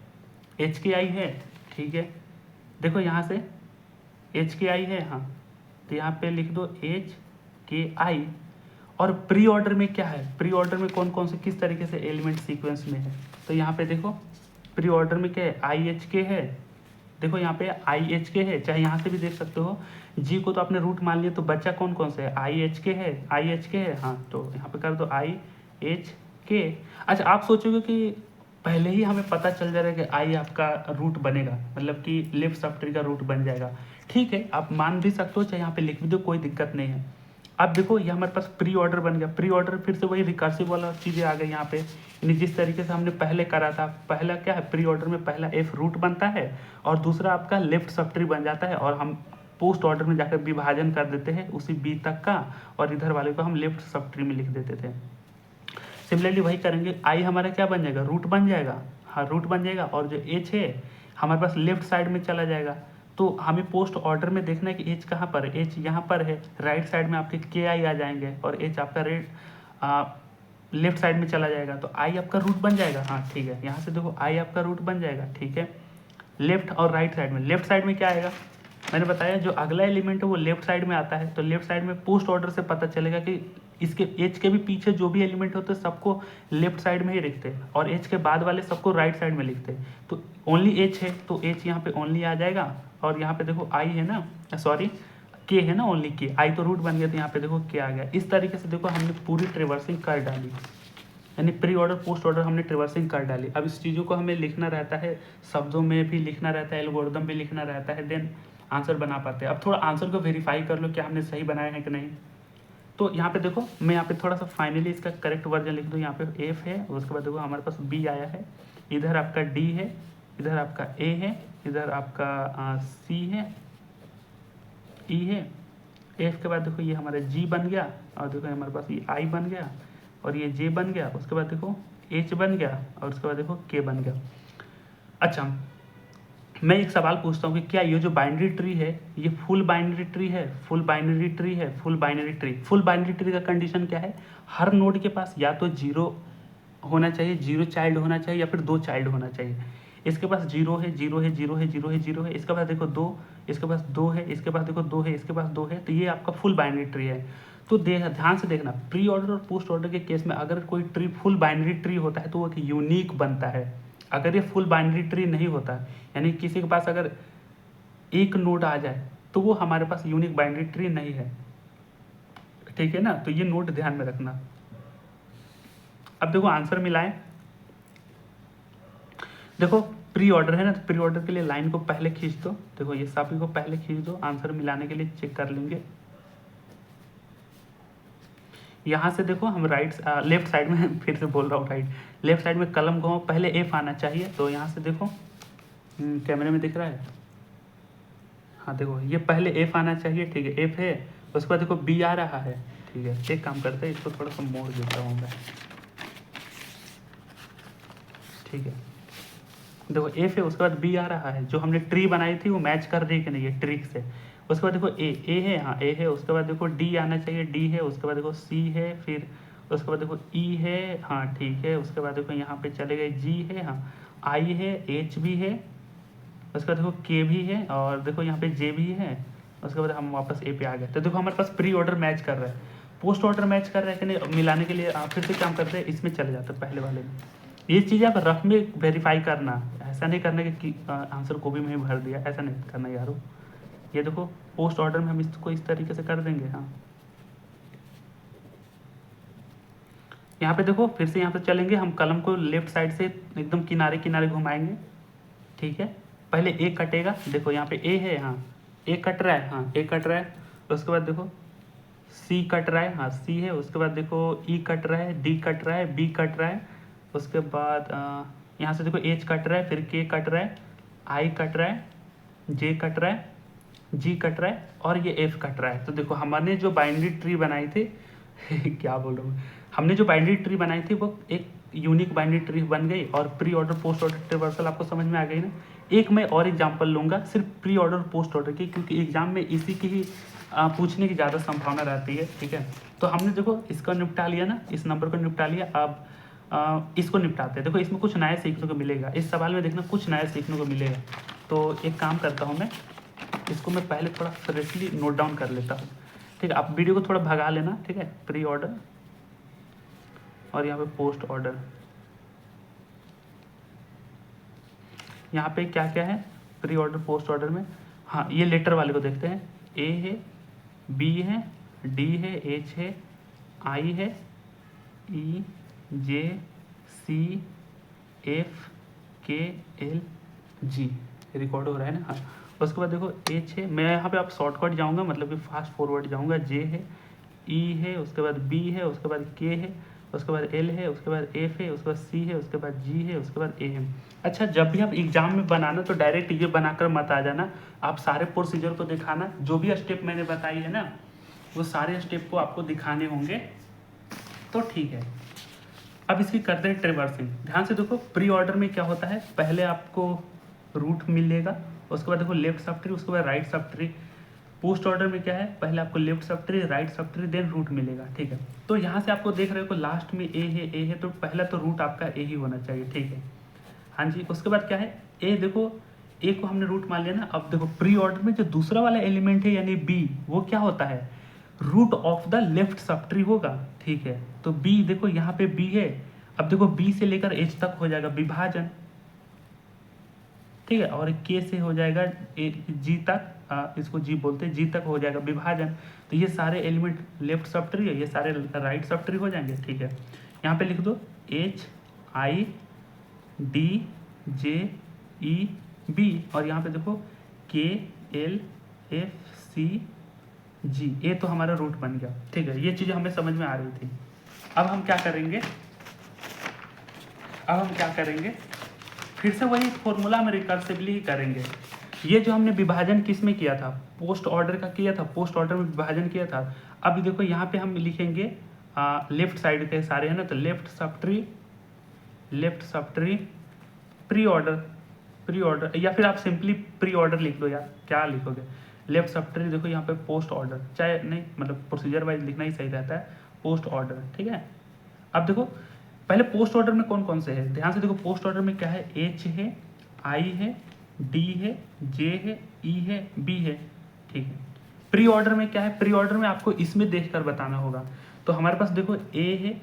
एच के आई है, ठीक है, देखो यहाँ से एच के आई है, हाँ तो यहाँ पे लिख दो एच के आई। और प्री ऑर्डर में क्या है, प्री ऑर्डर में कौन कौन से किस तरीके से एलिमेंट सीक्वेंस में है, तो यहाँ पे देखो प्री ऑर्डर में क्या है, आई एच के है, देखो यहाँ पे आई एच के है, चाहे यहाँ से भी देख सकते हो, जी को तो आपने रूट मान लिया, तो बच्चा कौन कौन से है, आई एच के है, आई एच के है, हाँ तो यहाँ पे कर दो आई एच के। अच्छा आप सोचोगे कि पहले ही हमें पता चल जा रहा है कि आई आपका रूट बनेगा, मतलब कि लेफ्ट सब ट्री का रूट बन जाएगा, ठीक है, आप मान भी सकते हो, चाहे यहाँ पे लिख भी दो, कोई दिक्कत नहीं है। अब देखो ये हमारे पास प्री ऑर्डर बन गया, प्री ऑर्डर फिर से वही रिकर्सिव वाला चीज़ें आ गई यहाँ पे, यानी जिस तरीके से हमने पहले करा था, पहला क्या है प्री ऑर्डर में पहला एफ रूट बनता है और दूसरा आपका लेफ्ट सब ट्री बन जाता है, और हम पोस्ट ऑर्डर में जाकर विभाजन कर देते हैं उसी बी तक का, और इधर वाले को हम लेफ्ट सब ट्री में लिख देते थे। सिमिलरली वही करेंगे, आई हमारा क्या बन जाएगा, रूट बन जाएगा, हाँ रूट बन जाएगा, और जो एच है हमारे पास लेफ्ट साइड में चला जाएगा। तो हमें पोस्ट ऑर्डर में देखना है कि एच कहाँ पर है, एच यहाँ पर है, राइट साइड में आपके के आई आ जाएंगे, और एच आपका लेफ्ट साइड में चला जाएगा, तो आई आपका रूट बन जाएगा। हाँ ठीक है, यहाँ से देखो आई आपका रूट बन जाएगा, ठीक है। लेफ्ट और राइट साइड में, लेफ्ट साइड में क्या आएगा, मैंने बताया जो अगला एलिमेंट है वो लेफ्ट साइड में आता है, तो लेफ्ट साइड में पोस्ट ऑर्डर से पता चलेगा कि इसके एच के भी पीछे जो भी एलिमेंट होते हैं सबको लेफ्ट साइड में ही लिखते हैं, और एच के बाद वाले सबको राइट साइड में लिखते हैं। तो ओनली एच है तो एच यहाँ पे ओनली आ जाएगा, और यहाँ पे देखो आई है ना, सॉरी के है ना, ओनली के, आई तो रूट बन गया, तो यहाँ पे देखो के आ गया। इस तरीके से देखो हमने पूरी ट्रिवर्सिंग कर डाली, यानी प्री ऑर्डर पोस्ट ऑर्डर हमने ट्रिवर्सिंग कर डाली। अब इस चीज़ों को हमें लिखना रहता है, शब्दों में भी लिखना रहता है, एल्गोरिदम भी लिखना रहता है, देन आंसर बना पाते हैं। अब थोड़ा आंसर को वेरीफाई कर लो क्या हमने सही बनाया है कि नहीं। तो यहाँ पे देखो मैं यहाँ पे थोड़ा सा फाइनली इसका करेक्ट वर्जन लिख दूँ। यहाँ पे एफ है, उसके बाद देखो हमारे पास बी आया है, इधर आपका डी है, इधर आपका ए है, इधर आपका सी है, ई है, एफ के बाद देखो ये हमारा जी बन गया, और देखो हमारे पास ये आई बन गया, और ये जे बन गया, उसके बाद देखो एच बन गया, और उसके बाद देखो के बन गया। अच्छा, मैं एक सवाल पूछता हूँ कि क्या ये जो बाइनरी ट्री है ये फुल बाइनरी ट्री है, फुल बाइनरी ट्री है, full binary tree. Full binary tree का कंडीशन क्या है, हर नोड के पास या तो जीरो होना चाहिए, जीरो चाइल्ड होना चाहिए, या फिर दो चाइल्ड होना चाहिए। इसके पास जीरो है, जीरो है, जीरो है, जीरो है, जीरो है, इसके पास देखो दो, इसके पास दो है, इसके पास देखो दो है, इसके पास दो है, तो ये आपका फुल बाइनरी ट्री है। तो ध्यान से देखना, प्री ऑर्डर और पोस्ट ऑर्डर के केस में अगर कोई ट्री फुल बाइनरी ट्री होता है तो वो यूनिक बनता है। अगर ये फुल बाइनरी ट्री नहीं होता, यानी किसी के पास अगर एक नोड आ जाए तो वो हमारे पास यूनिक बाइनरी ट्री नहीं है, ठीक है ना। तो ये नोट ध्यान में रखना। अब देखो आंसर मिलाएं, देखो प्री ऑर्डर है ना, तो प्री ऑर्डर के लिए लाइन को पहले खींच दो, देखो ये सभी को पहले खींच दो, आंसर मिलाने के लिए चेक कर लेंगे। यहाँ से देखो हम लेफ्ट साइड में फिर से बोल रहा हूँ राइट, लेफ्ट साइड में कलम घुमाओ, पहले एफ आना चाहिए, तो यहाँ से देखो कैमरे में दिख रहा है, हाँ देखो ये पहले एफ आना चाहिए, ठीक है, एफ है, उसके बाद देखो बी आ रहा है, ठीक है। एक काम करते हैं, इसको थोड़ा सा मोड़ देता हूँ मैं, ठीक है। देखो एफ है, उसके बाद बी आ रहा है, जो हमने ट्री बनाई थी वो मैच कर रही है कि नहीं है ट्रिक से। उसके बाद देखो ए है, हाँ ए है, उसके बाद देखो डी आना चाहिए, डी है, उसके बाद देखो सी है, फिर उसके बाद देखो ई है, हाँ ठीक है, उसके बाद देखो यहाँ पे चले गए जी है, हाँ आई है, एच भी है, उसके बाद देखो के भी है, और देखो यहाँ पे जे भी है, उसके बाद हम वापस ए पे आ गए। तो देखो हमारे पास प्री ऑर्डर मैच कर रहा है, पोस्ट ऑर्डर मैच कर रहा है कि नहीं, मिलाने के लिए फिर से काम करते हैं, इसमें चले जाते हैं पहले वाले में। ये चीज़ आप रफ में वेरीफाई करना, ऐसा नहीं करना कि आंसर को भी मैं भर दिया, ऐसा नहीं करना यारो। ये देखो पोस्ट ऑर्डर में हम इसको इस तरीके से कर देंगे, हाँ यहाँ पे देखो फिर से यहाँ पे चलेंगे, हम कलम को लेफ्ट साइड से एकदम किनारे किनारे घुमाएंगे, ठीक है। पहले ए कटेगा, देखो यहाँ पे ए है, हाँ ए कट रहा है, हाँ ए कट रहा है, उसके बाद देखो सी कट रहा है, हाँ सी है, उसके बाद देखो ई कट रहा है, डी कट रहा है, बी कट रहा है, उसके बाद यहाँ से देखो एच कट रहा है, फिर के कट रहा है, आई कट रहा है, जे कट रहा है, जी कट रहा है, और ये एफ कट रहा है। तो देखो हमने जो बाइनरी ट्री बनाई थी क्या बोल रहा हूँ, हमने जो बाइनरी ट्री बनाई थी वो एक यूनिक बाइनरी ट्री बन गई, और प्री ऑर्डर पोस्ट ऑर्डर ट्रिवर्सल आपको समझ में आ गई ना। एक मैं और एग्जांपल लूँगा सिर्फ प्री ऑर्डर पोस्ट ऑर्डर की, क्योंकि एग्जाम में इसी की ही पूछने की ज़्यादा संभावना रहती है, ठीक है। तो हमने देखो इसका निपटा लिया ना, इस नंबर को निपटा लिया, अब इसको निपटाते हैं। देखो इसमें कुछ नया सीखने को मिलेगा, इस सवाल में देखना कुछ नया सीखने को मिलेगा। तो एक काम करता हूँ मैं, इसको मैं पहले थोड़ा फ्रेशली नोट डाउन कर लेता हूँ, ठीक है। आप वीडियो को थोड़ा भगा लेना, ठीक है। प्री ऑर्डर और यहाँ पे पोस्ट ऑर्डर, यहाँ पे क्या क्या है प्री ऑर्डर पोस्ट ऑर्डर में, हाँ ये लेटर वाले को देखते हैं। ए है, बी है, डी है, एच है, आई है, ई, जे, सी, एफ, के, एल, जी, रिकॉर्ड हो रहा है ना, हाँ। उसके बाद देखो एच है, मैं यहाँ पे आप शॉर्टकट जाऊँगा, मतलब कि फास्ट फॉरवर्ड जाऊँगा। जे है, ई है, उसके बाद बी है, उसके बाद के है, उसके बाद एल है, उसके बाद एफ है, उसके बाद सी है, उसके बाद जी है, उसके बाद ए है। अच्छा, जब भी आप एग्जाम में बनाना तो डायरेक्ट ये बनाकर मत आ जाना, आप सारे प्रोसीजर को दिखाना, जो भी स्टेप मैंने बताई है ना वो सारे स्टेप को आपको दिखाने होंगे, तो ठीक है। अब इसकी करते हैं ट्रिवर्सिंग। ध्यान से देखो, प्री ऑर्डर में क्या होता है, पहले आपको रूट मिलेगा, उसके बाद देखो लेफ्ट सब ट्री, उसके बाद right subtree. Post order में क्या है, पहले आपको left subtree, right subtree, then root मिलेगा, ठीक है। तो यहाँ से आपको देख रहे हो लास्ट में ए है, तो पहला तो रूट आपका ए ही होना चाहिए, ठीक है। हाँ जी, उसके बाद क्या है, ए देखो, ए को हमने रूट मान लिया ना। अब देखो प्री ऑर्डर में जो दूसरा वाला एलिमेंट है यानी बी, वो क्या होता है, root of the left subtree होगा, ठीक है। तो बी देखो यहाँ पे बी है, अब देखो बी से लेकर एच तक हो जाएगा विभाजन, ठीक है, और के से हो जाएगा जी तक, इसको जी बोलते हैं, जी तक हो जाएगा विभाजन। तो ये सारे एलिमेंट लेफ्ट सब ट्री है, ये सारे राइट सब ट्री हो जाएंगे, ठीक है। यहाँ पे लिख दो H I D J E B, और यहाँ पे देखो के एल एफ सी जी, ये तो हमारा रूट बन गया, ठीक है। ये चीज़ें हमें समझ में आ रही थी। अब हम क्या करेंगे, फिर से वही फॉर्मूला में रिकर्सिवली ही करेंगे। ये जो हमने विभाजन किस में किया था, पोस्ट ऑर्डर का किया था, पोस्ट ऑर्डर में विभाजन किया था। अब देखो यहाँ पे हम लिखेंगे लेफ्ट साइड के सारे है ना, तो left subtree pre order, या फिर आप सिंपली प्री ऑर्डर लिख दो यार, क्या लिखोगे, लेफ्ट सब ट्री। देखो यहाँ पे पोस्ट ऑर्डर, चाहे नहीं मतलब प्रोसीजर वाइज लिखना ही सही रहता है, पोस्ट ऑर्डर, ठीक है। अब देखो पहले पोस्ट ऑर्डर में कौन कौन से है, ध्यान से देखो, पोस्ट ऑर्डर में क्या है, एच है, आई है, डी है, जे है, ई है, बी है, ठीक है। प्री ऑर्डर में क्या है, प्री ऑर्डर में आपको इसमें देखकर बताना होगा। तो हमारे पास देखो ए है,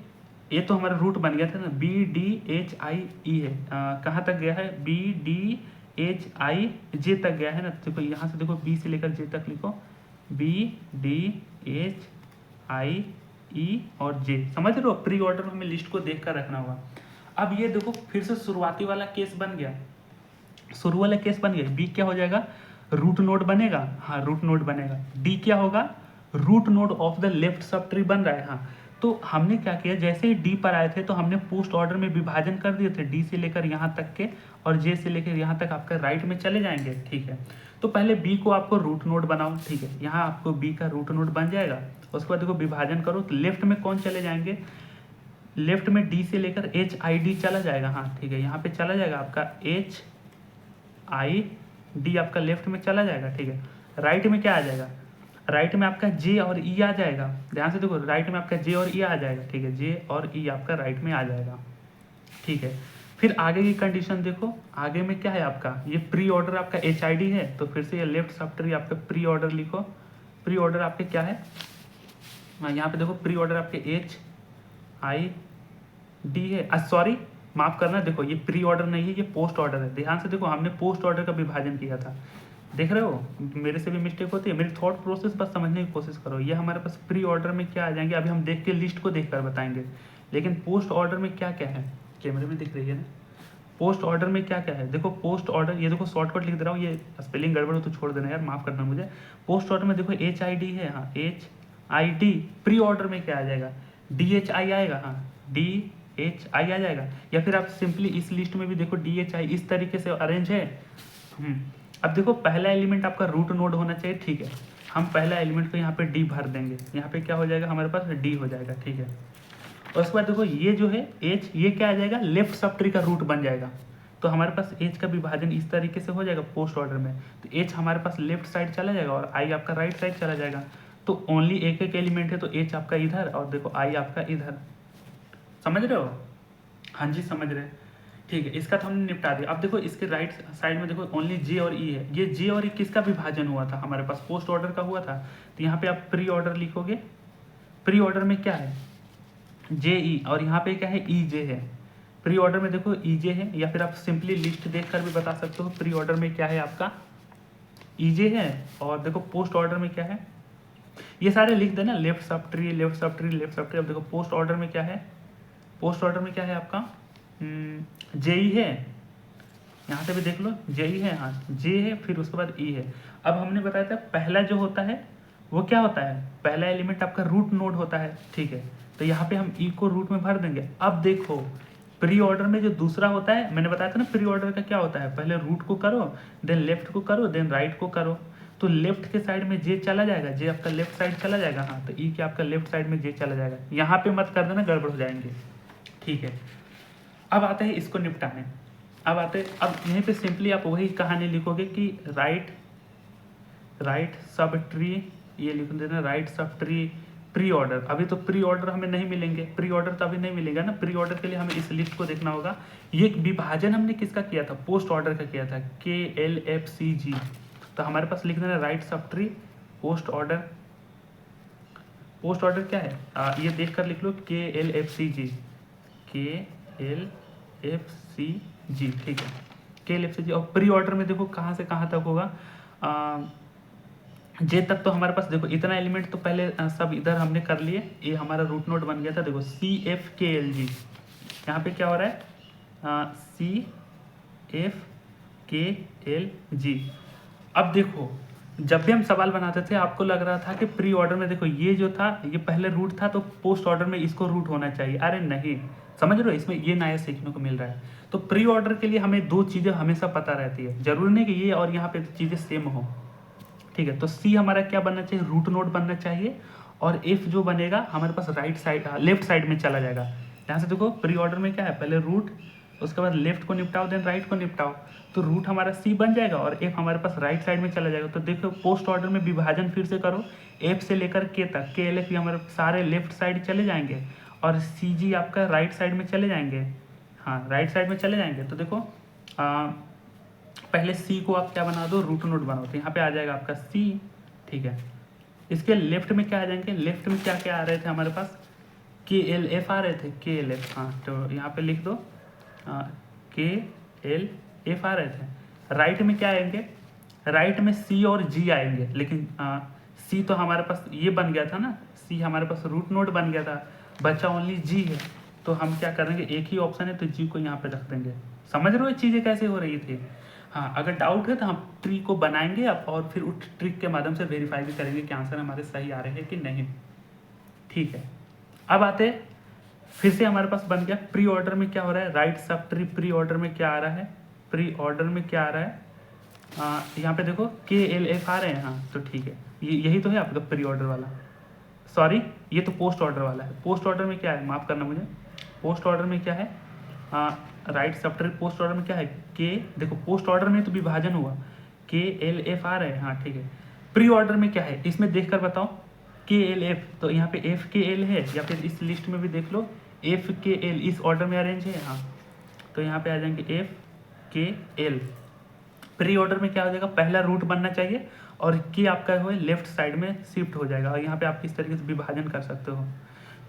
ए तो हमारा रूट बन गया था ना, बी डी एच आई ई है, कहाँ तक गया है, बी डी एच आई जे तक गया है ना। देखो यहाँ से देखो बी से लेकर जे तक लिखो, बी डी एच आई ई और जे, समझ रहे हो। प्री ऑर्डर में हमें लिस्ट को देख कर रखना होगा। अब ये देखो फिर से शुरुआती वाला केस बन गया, शुरू वाला केस बन गया। बी क्या हो जाएगा, रूट नोड बनेगा, हाँ रूट नोड बनेगा। डी क्या होगा, root node of the left subtree बन रहा है, हाँ। तो हमने क्या किया, जैसे ही डी पर आए थे तो हमने पोस्ट ऑर्डर में विभाजन कर दिए थे, डी से लेकर यहाँ तक के, और जे से लेकर यहाँ तक आपका राइट में चले जाएंगे, ठीक है। तो पहले बी को आपको रूट नोड बनाओ, ठीक है, यहाँ आपको बी का रूट नोड बन जाएगा। उसके बाद देखो विभाजन करो, तो लेफ्ट में कौन चले जाएंगे, लेफ्ट में डी से लेकर एच आई डी चला जाएगा, हाँ ठीक है, यहाँ पे चला जाएगा आपका एच आई डी, आपका लेफ्ट में चला जाएगा, ठीक है। राइट में क्या आ जाएगा, राइट में आपका जे और ई आ जाएगा, ध्यान से देखो, राइट में आपका जे और ई आ जाएगा, ठीक है, जे और ई आपका राइट में आ जाएगा, ठीक है। फिर आगे की कंडीशन देखो, आगे में क्या है आपका, ये प्री ऑर्डर आपका एच आई डी है, तो फिर से ये लेफ्ट सब ट्री आपका प्री ऑर्डर लिखो। प्री ऑर्डर आपके क्या है, यहाँ पे देखो प्री ऑर्डर आपके एच आई डी है, सॉरी माफ करना, देखो ये प्री ऑर्डर नहीं है, ये पोस्ट ऑर्डर है। ध्यान से देखो, हमने पोस्ट ऑर्डर का विभाजन किया था, देख रहे हो, मेरे से भी मिस्टेक होती है, मेरी थॉट प्रोसेस बस समझने की कोशिश करो। ये हमारे पास प्री ऑर्डर में क्या आ जाएंगे, अभी हम देख के लिस्ट को देख कर बताएंगे, लेकिन पोस्ट ऑर्डर में क्या क्या है, कैमरे में दिख रही है ना, पोस्ट ऑर्डर में क्या क्या है, देखो पोस्ट ऑर्डर, ये देखो शॉर्टकट लिख दे रहा हूँ, ये स्पेलिंग गड़बड़ हो तो छोड़ देना यार, माफ करना मुझे। पोस्ट ऑर्डर में देखो एच आई डी है, हाँ H I D. Pre order में क्या आ जाएगा, डी एच आई आएगा, हाँ डी एच आई आ जाएगा, या फिर आप सिंपली इस लिस्ट में भी देखो डी एच आई इस तरीके से अरेंज है। अब देखो पहला एलिमेंट आपका रूट नोड होना चाहिए, ठीक है, हम पहला एलिमेंट को यहाँ पे डी भर देंगे, यहाँ पे क्या हो जाएगा हमारे पास, डी हो जाएगा, ठीक है। और उसके बाद देखो ये जो है एच, ये क्या आ जाएगा, लेफ्ट सब ट्री का रूट बन जाएगा। तो हमारे पास एच का विभाजन इस तरीके से हो जाएगा पोस्ट ऑर्डर में, तो एच हमारे पास लेफ्ट साइड चला जाएगा और आई आपका राइट साइड चला जाएगा। तो ओनली एक एक एलिमेंट है, तो एच आपका इधर और देखो आई आपका इधर, समझ रहे हो, हाँ जी समझ रहे, ठीक है। इसका तो हमने निपटा दिया। अब देखो इसके राइट साइड में देखो ओनली जे और ई है, ये जे और ई किसका विभाजन हुआ था, हमारे पास पोस्ट ऑर्डर का हुआ था। तो यहाँ पे आप प्री ऑर्डर लिखोगे, प्री ऑर्डर में क्या है, जे ई, और यहाँ पे क्या है, ई जे है। प्री ऑर्डर में देखो ई जे है, या फिर आप सिंपली लिस्ट देख कर भी बता सकते हो प्री ऑर्डर में क्या है आपका, ई जे है। और देखो पोस्ट ऑर्डर में क्या है, ये सारे लिख देना, left sub tree left sub tree left sub tree. अब देखो पोस्ट ऑर्डर में क्या है, पोस्ट ऑर्डर में क्या है आपका, जेई है, यहाँ से भी देख लो जेई है, हाँ जे है, फिर उसके बाद ई है। अब हमने बताया था पहला जो होता है वो क्या होता है, पहला एलिमेंट आपका रूट नोड होता है, ठीक है। तो यहाँ पे हम ई को रूट में भर देंगे। अब देखो प्री ऑर्डर में जो दूसरा होता है, मैंने बताया था ना प्री ऑर्डर का क्या होता है, पहले रूट को करो, देन लेफ्ट को करो, देन राइट को करो। तो लेफ्ट के साइड में जे चला जाएगा, जे आपका लेफ्ट साइड चला जाएगा, हाँ तो ई के आपका लेफ्ट साइड में जे चला जाएगा। यहाँ पे मत कर देना, गड़बड़ हो जाएंगे, ठीक है। अब आते हैं इसको निपटाने। अब यहीं पे सिंपली आप वही कहानी लिखोगे कि राइट सब ट्री, ये लिख देना right subtree pre order. अभी तो प्री ऑर्डर हमें नहीं मिलेंगे, प्री ऑर्डर तो अभी नहीं मिलेगा ना, प्री ऑर्डर के लिए हमें इस लिस्ट को देखना होगा। ये विभाजन हमने किसका किया था, पोस्ट ऑर्डर का किया था, KLFCG। तो हमारे पास लिख देना right subtree post order. Post order क्या है, ये देख कर लिख लो KLFCG, KLFCG, ठीक है, KLFCG। और प्री ऑर्डर में देखो कहाँ से कहाँ तक होगा, जे तक तो हमारे पास देखो इतना एलिमेंट तो पहले सब इधर हमने कर लिए, ये हमारा रूट नोड बन गया था। देखो CFKLG, यहाँ पे क्या हो रहा है, CFKLG। अब देखो जब भी हम सवाल बनाते थे आपको लग रहा था कि प्री ऑर्डर में देखो ये जो था ये पहले रूट था, तो पोस्ट ऑर्डर में इसको रूट होना चाहिए। अरे नहीं, समझ रहे हो, इसमें ये नया सीखने को मिल रहा है। तो प्री ऑर्डर के लिए हमें दो चीज़ें हमेशा पता रहती है, जरूरी नहीं कि ये और यहाँ पे चीज़ें सेम हो, ठीक है। तो सी हमारा क्या बनना चाहिए, रूट नोड बनना चाहिए। और एफ जो बनेगा हमारे पास राइट साइड लेफ्ट साइड में चला जाएगा। यहाँ से देखो प्री ऑर्डर में क्या है, पहले रूट, उसके बाद लेफ्ट को निपटाओ, देन राइट को निपटाओ। तो रूट हमारा सी बन जाएगा और एफ हमारे पास राइट साइड में चला जाएगा। तो देखो पोस्ट ऑर्डर में विभाजन फिर से करो, एफ से लेकर के तक, के एल एफ हमारे सारे लेफ्ट साइड चले जाएंगे और सी जी आपका राइट साइड में चले जाएंगे, हाँ राइट साइड में चले जाएंगे। तो देखो पहले सी को आप क्या बना दो, रूट नोड बनाओ, तो यहाँ पे आ जाएगा आपका सी, ठीक है। इसके लेफ्ट में क्या आ जाएंगे, लेफ्ट में क्या क्या आ रहे थे हमारे पास, KLF आ रहे थे, KLF, हाँ तो यहाँ पे लिख दो KLF आ रहे थे। राइट में क्या आएंगे, राइट में C और G आएंगे, लेकिन C तो हमारे पास ये बन गया था ना, C हमारे पास रूट नोड बन गया था, बचा ओनली G है। तो हम क्या करेंगे, एक ही ऑप्शन है तो G को यहाँ पे रख देंगे। समझ रहे हो ये चीज़ें कैसे हो रही थी। हाँ अगर डाउट है तो हम ट्री को बनाएंगे अब, और फिर उस ट्रिक के माध्यम से वेरीफाई भी करेंगे कि आंसर हमारे सही आ रहे हैं कि नहीं, ठीक है। अब आते फिर से हमारे पास बन गया प्री ऑर्डर में क्या हो रहा है, right subtree pre order में क्या आ रहा है, प्री ऑर्डर में क्या आ रहा है, यहाँ पे देखो KLF आ रहे हैं, हाँ तो ठीक है, यही तो है आपका प्री ऑर्डर वाला, सॉरी ये तो पोस्ट ऑर्डर वाला है। पोस्ट ऑर्डर में क्या है, माफ़ करना मुझे, पोस्ट ऑर्डर में क्या है, right subtree post order में क्या है, के, देखो पोस्ट ऑर्डर में तो विभाजन हुआ, KLF आ रहे हैं, हाँ ठीक है। प्री ऑर्डर में क्या है, इसमें देख कर बताओ, KLF, तो यहाँ पे FKL है, या फिर इस लिस्ट में भी देख लो FKL, इस ऑर्डर में अरेंज है, हाँ तो यहाँ पे आ जाएंगे FKL। प्री ऑर्डर में क्या हो जाएगा, पहला रूट बनना चाहिए और के आपका हो लेफ्ट साइड में शिफ्ट हो जाएगा, और यहाँ पे आप किस तरीके से विभाजन कर सकते हो।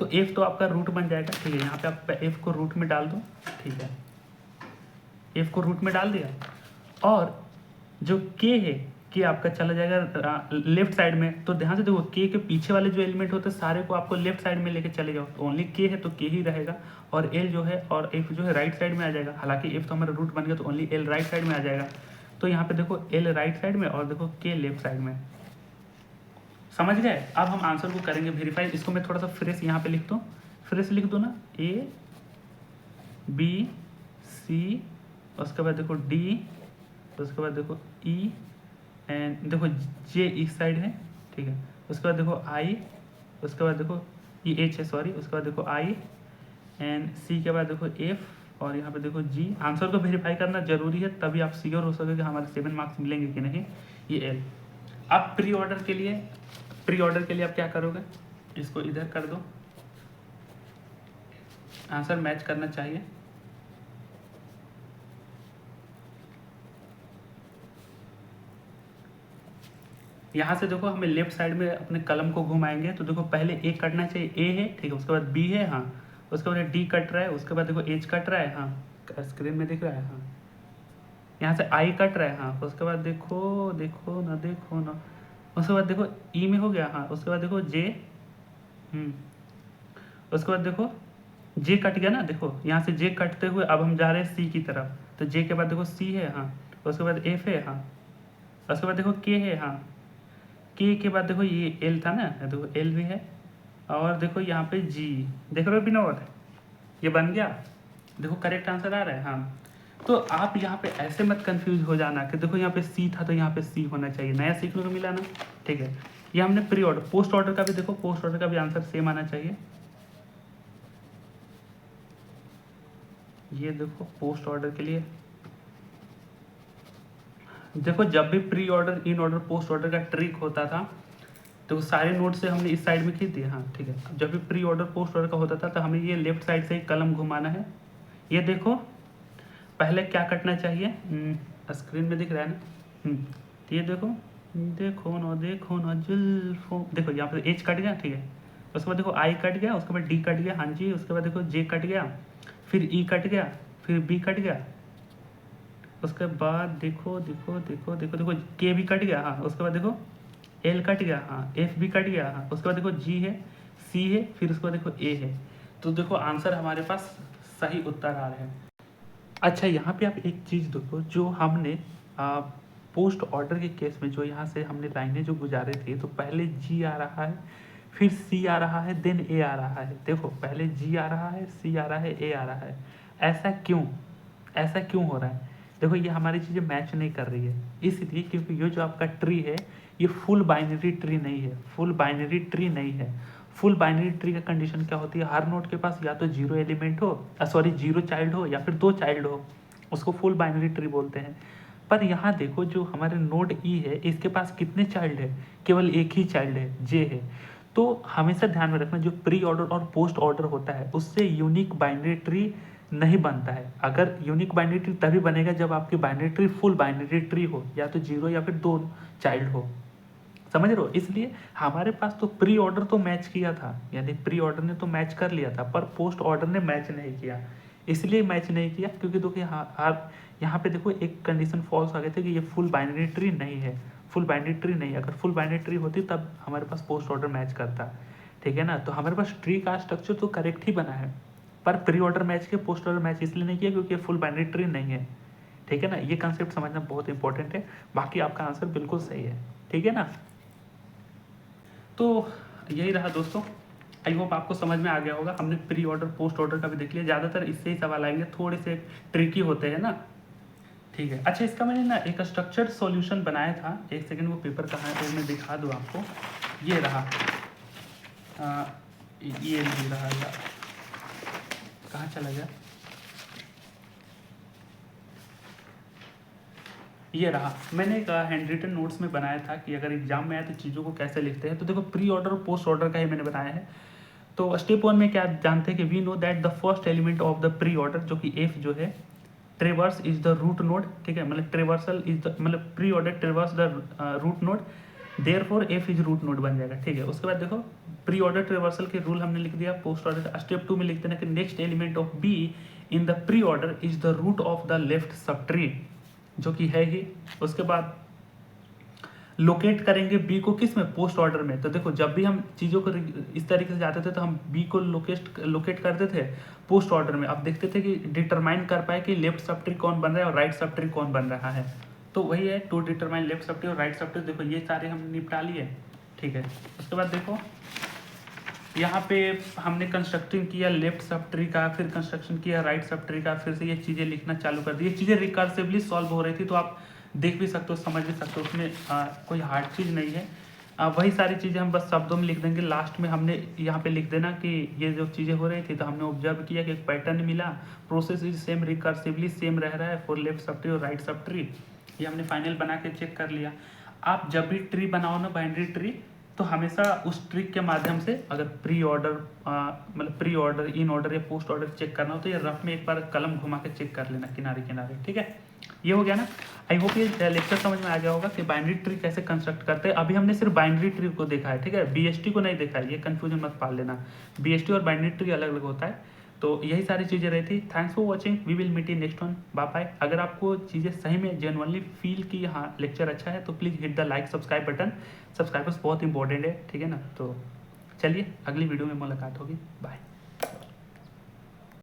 तो एफ तो आपका रूट बन जाएगा, ठीक है, यहाँ पे आप एफ को रूट में डाल दो, ठीक है, एफ को रूट में डाल दिया। और जो के है, के आपका चला जाएगा लेफ्ट साइड में। तो ध्यान से देखो के के पीछे वाले जो एलिमेंट होते हैं सारे को आपको लेफ्ट साइड में लेके चले जाओ, तो ओनली के है तो के ही रहेगा, और एल जो है और एफ जो है राइट साइड में आ जाएगा। हालांकि एफ तो हमारा रूट बन गया तो ओनली एल राइट साइड में आ जाएगा। तो यहाँ पे देखो एल राइट साइड में और देखो के लेफ्ट साइड में, समझ गए। अब हम आंसर को करेंगे वेरीफाई। इसको मैं थोड़ा सा फ्रेश यहाँ पे लिख दूँ, फ्रेश लिख दो ना, ABC, उसके बाद देखो D, उसके बाद देखो E एंड देखो J इस साइड है, ठीक है, उसके बाद देखो I, उसके बाद देखो ये H है सॉरी, उसके बाद देखो I एंड C के बाद देखो F, और यहाँ पे देखो G। आंसर को वेरीफाई करना जरूरी है, तभी आप श्योर हो सके कि हमारे 7 मार्क्स मिलेंगे कि नहीं। ये L। अब प्री ऑर्डर के लिए आप क्या करोगे, इसको इधर कर दो, आंसर मैच करना चाहिए। यहाँ से देखो हमें लेफ्ट साइड में अपने कलम को घुमाएंगे, तो देखो पहले ए कटना चाहिए, ए है ठीक है, उसके बाद बी है, हाँ उसके बाद डी कट रहा है, उसके बाद देखो एच कट रहा है, हाँ स्क्रीन में दिख रहा है, हाँ यहाँ से आई कट रहा है, हाँ उसके बाद देखो देखो ना, उसके बाद देखो ई में हो गया, हाँ उसके बाद देखो जे, उसके बाद देखो जे कट गया ना, देखो यहाँ से जे कटते हुए अब हम जा रहे हैं सी की तरफ, तो जे के बाद देखो सी है, हाँ उसके बाद एफ है, हाँ उसके बाद देखो के है, हाँ के बाद देखो ये एल था ना, देखो एल भी है, और देखो यहाँ पे जी, देख रहे हो विनोद, ये बन गया। देखो करेक्ट आंसर आ रहा है। हाँ, तो आप यहाँ पे ऐसे मत कंफ्यूज हो जाना कि देखो यहाँ पे सी था तो यहाँ पे सी होना चाहिए, नया सीखने को मिला ना। ठीक है, ये हमने प्री ऑर्डर, पोस्ट ऑर्डर का भी देखो, पोस्ट ऑर्डर का भी आंसर सेम आना चाहिए। ये देखो पोस्ट ऑर्डर के लिए देखो, जब भी pre order, in order, post order का ट्रिक होता था तो सारे नोट से हमने इस साइड में खींच दिया। हाँ ठीक है, जब भी प्री ऑर्डर पोस्ट ऑर्डर का होता था तो हमें ये लेफ्ट साइड से ही कलम घुमाना है। ये देखो पहले क्या कटना चाहिए, स्क्रीन में दिख रहा है ना। ये देखो, देखो ना जुल्फों, देखो यहाँ पर एच कट गया। ठीक है, उसके बाद देखो आई कट गया, उसके बाद डी कट गया। हाँ जी, उसके बाद देखो जे कट गया, फिर ई कट गया, फिर बी कट गया, उसके बाद देखो देखो देखो देखो देखो के भी कट गया। हाँ, उसके बाद देखो एल कट गया। हाँ, एफ भी कट गया। हाँ, उसके बाद देखो जी है, सी है, फिर उसके बाद देखो ए है। तो देखो आंसर हमारे पास सही उत्तर आ रहे हैं। अच्छा, यहाँ पे आप एक चीज़ देखो, जो हमने पोस्ट ऑर्डर के केस में जो यहाँ से हमने लाइनें जो गुजारे थे, तो पहले जी आ रहा है, फिर सी आ रहा है, देन ए आ रहा है। देखो पहले जी आ रहा है, सी आ रहा है, ए आ रहा है। ऐसा क्यों, ऐसा क्यों हो रहा है? देखो ये हमारी चीज़ें मैच नहीं कर रही है, इसलिए क्योंकि ये जो आपका ट्री है ये फुल बाइनरी ट्री नहीं है, फुल बाइनरी ट्री नहीं है। फुल बाइनरी ट्री का कंडीशन क्या होती है, हर नोड के पास या तो जीरो एलिमेंट हो, सॉरी जीरो चाइल्ड हो, या फिर दो चाइल्ड हो, उसको फुल बाइनरी ट्री बोलते हैं। पर यहाँ देखो जो हमारे नोड ई है, इसके पास कितने चाइल्ड है, केवल एक ही चाइल्ड है, जे है। तो हमेशा ध्यान में रखना, जो प्री ऑर्डर और पोस्ट ऑर्डर होता है उससे यूनिक बाइनरी ट्री नहीं बनता है। अगर यूनिक बाइनरी ट्री तभी बनेगा जब आपकी binary tree full binary tree हो, या तो जीरो या फिर दो चाइल्ड हो। समझ रहे हो? इसलिए हमारे पास तो प्री ऑर्डर तो मैच किया था, यानी प्री ऑर्डर ने तो मैच कर लिया था, पर पोस्ट ऑर्डर ने मैच नहीं किया। इसलिए मैच नहीं किया क्योंकि देखो यहाँ पे देखो एक कंडीशन फॉल्स आ गए थे कि ये फुल बाइनरी ट्री नहीं है, फुल बाइनरी ट्री नहीं है। अगर फुल बाइनरी ट्री होती तब हमारे पास पोस्ट ऑर्डर मैच करता। ठीक है ना, तो हमारे पास ट्री का स्ट्रक्चर तो करेक्ट ही बना है, पर प्री ऑर्डर मैच के पोस्ट ऑर्डर मैच इसलिए नहीं किया क्योंकि फुल बाइनरी ट्री नहीं है। ठीक है ना, ये कंसेप्ट समझना बहुत इंपॉर्टेंट है। बाकी आपका आंसर बिल्कुल सही है। ठीक है ना, तो यही रहा दोस्तों। आई होप आपको समझ में आ गया होगा। हमने प्री ऑर्डर पोस्ट ऑर्डर का भी देख लिया, ज़्यादातर इससे ही सवाल आएंगे, थोड़े से ट्रिकी होते हैं ना। ठीक है, अच्छा इसका मैंने ना एक स्ट्रक्चर्ड सॉल्यूशन बनाया था, एक सेकंड वो पेपर कहाँ है तो मैं दिखा दूँ आपको। ये रहा, ये नहीं रहा यार, कहाँ चला गया, ये रहा। मैंने एक हैंड रिटन नोट्स में बनाया था कि अगर एग्जाम में आए तो चीज़ों को कैसे लिखते हैं। तो देखो प्री ऑर्डर और पोस्ट ऑर्डर का ही मैंने बनाया है। तो स्टेप 1 में क्या जानते हैं कि we know that the first element of the preorder जो कि एफ जो है, traverse is the root node. ठीक है, मतलब ट्रेवर्सल इज द, मतलब preorder traverse the root node, therefore F is root node बन जाएगा। ठीक है, उसके बाद देखो प्री ऑर्डर ट्रेवर्सल के रूल हमने लिख दिया। पोस्ट ऑर्डर स्टेप 2 में लिखते हैं कि next element of B in the preorder is the root of the left subtree, जो कि है ही। उसके बाद लोकेट करेंगे बी को किस में, पोस्ट ऑर्डर में। तो देखो जब भी हम चीज़ों को इस तरीके से जाते थे तो हम बी को लोकेट करते थे पोस्ट ऑर्डर में। अब देखते थे कि डिटरमाइन कर पाए कि लेफ्ट सब ट्री कौन बन रहा है और राइट सब ट्री कौन बन रहा है। तो वही है to determine left subtree और राइट सब ट्री। देखो ये सारे हम निपटा लिए। ठीक है, उसके बाद देखो यहाँ पे हमने कंस्ट्रक्टिंग किया लेफ्ट सब ट्री का, फिर कंस्ट्रक्शन किया राइट सब ट्री का, फिर से ये चीज़ें लिखना चालू कर दी। ये चीज़ें रिकर्सिवली सॉल्व हो रही थी, तो आप देख भी सकते हो, समझ भी सकते हो, उसमें कोई हार्ड चीज़ नहीं है। वही सारी चीज़ें हम बस शब्दों में लिख देंगे। लास्ट में हमने यहाँ पे लिख देना कि ये जो चीज़ें हो रही थी तो हमने ऑब्जर्व किया कि एक पैटर्न मिला, process is same, recursively same रह रहा है फॉर लेफ्ट सब ट्री और राइट सब ट्री। ये हमने फाइनल बना के चेक कर लिया। आप जब भी ट्री बनाओ ना, बाइनरी ट्री, तो हमेशा उस ट्रिक के माध्यम से, अगर प्री ऑर्डर मतलब प्री ऑर्डर, इन ऑर्डर या पोस्ट ऑर्डर चेक करना हो तो ये रफ में एक बार कलम घुमा के चेक कर लेना किनारे किनारे। ठीक है, ये हो गया ना। आई होप ये लेक्चर समझ में आ गया होगा कि बाइनरी ट्री कैसे कंस्ट्रक्ट करते हैं। अभी हमने सिर्फ बाइनरी ट्री को देखा है, ठीक है, बीएसटी को नहीं देखा है, ये कंफ्यूजन मत पाल लेना। बीएसटी और बाइनरी ट्री अलग अलग होता है। तो यही सारी चीज़ें रही थी। Thanks for watching, we will meet in next one, bye bye. अगर आपको चीज़ें सही में जेनुअनली फील की हाँ लेक्चर अच्छा है तो please hit the like subscribe button. Subscribers बहुत इंपॉर्टेंट है, ठीक है ना। तो चलिए अगली वीडियो में मुलाकात होगी, बाय।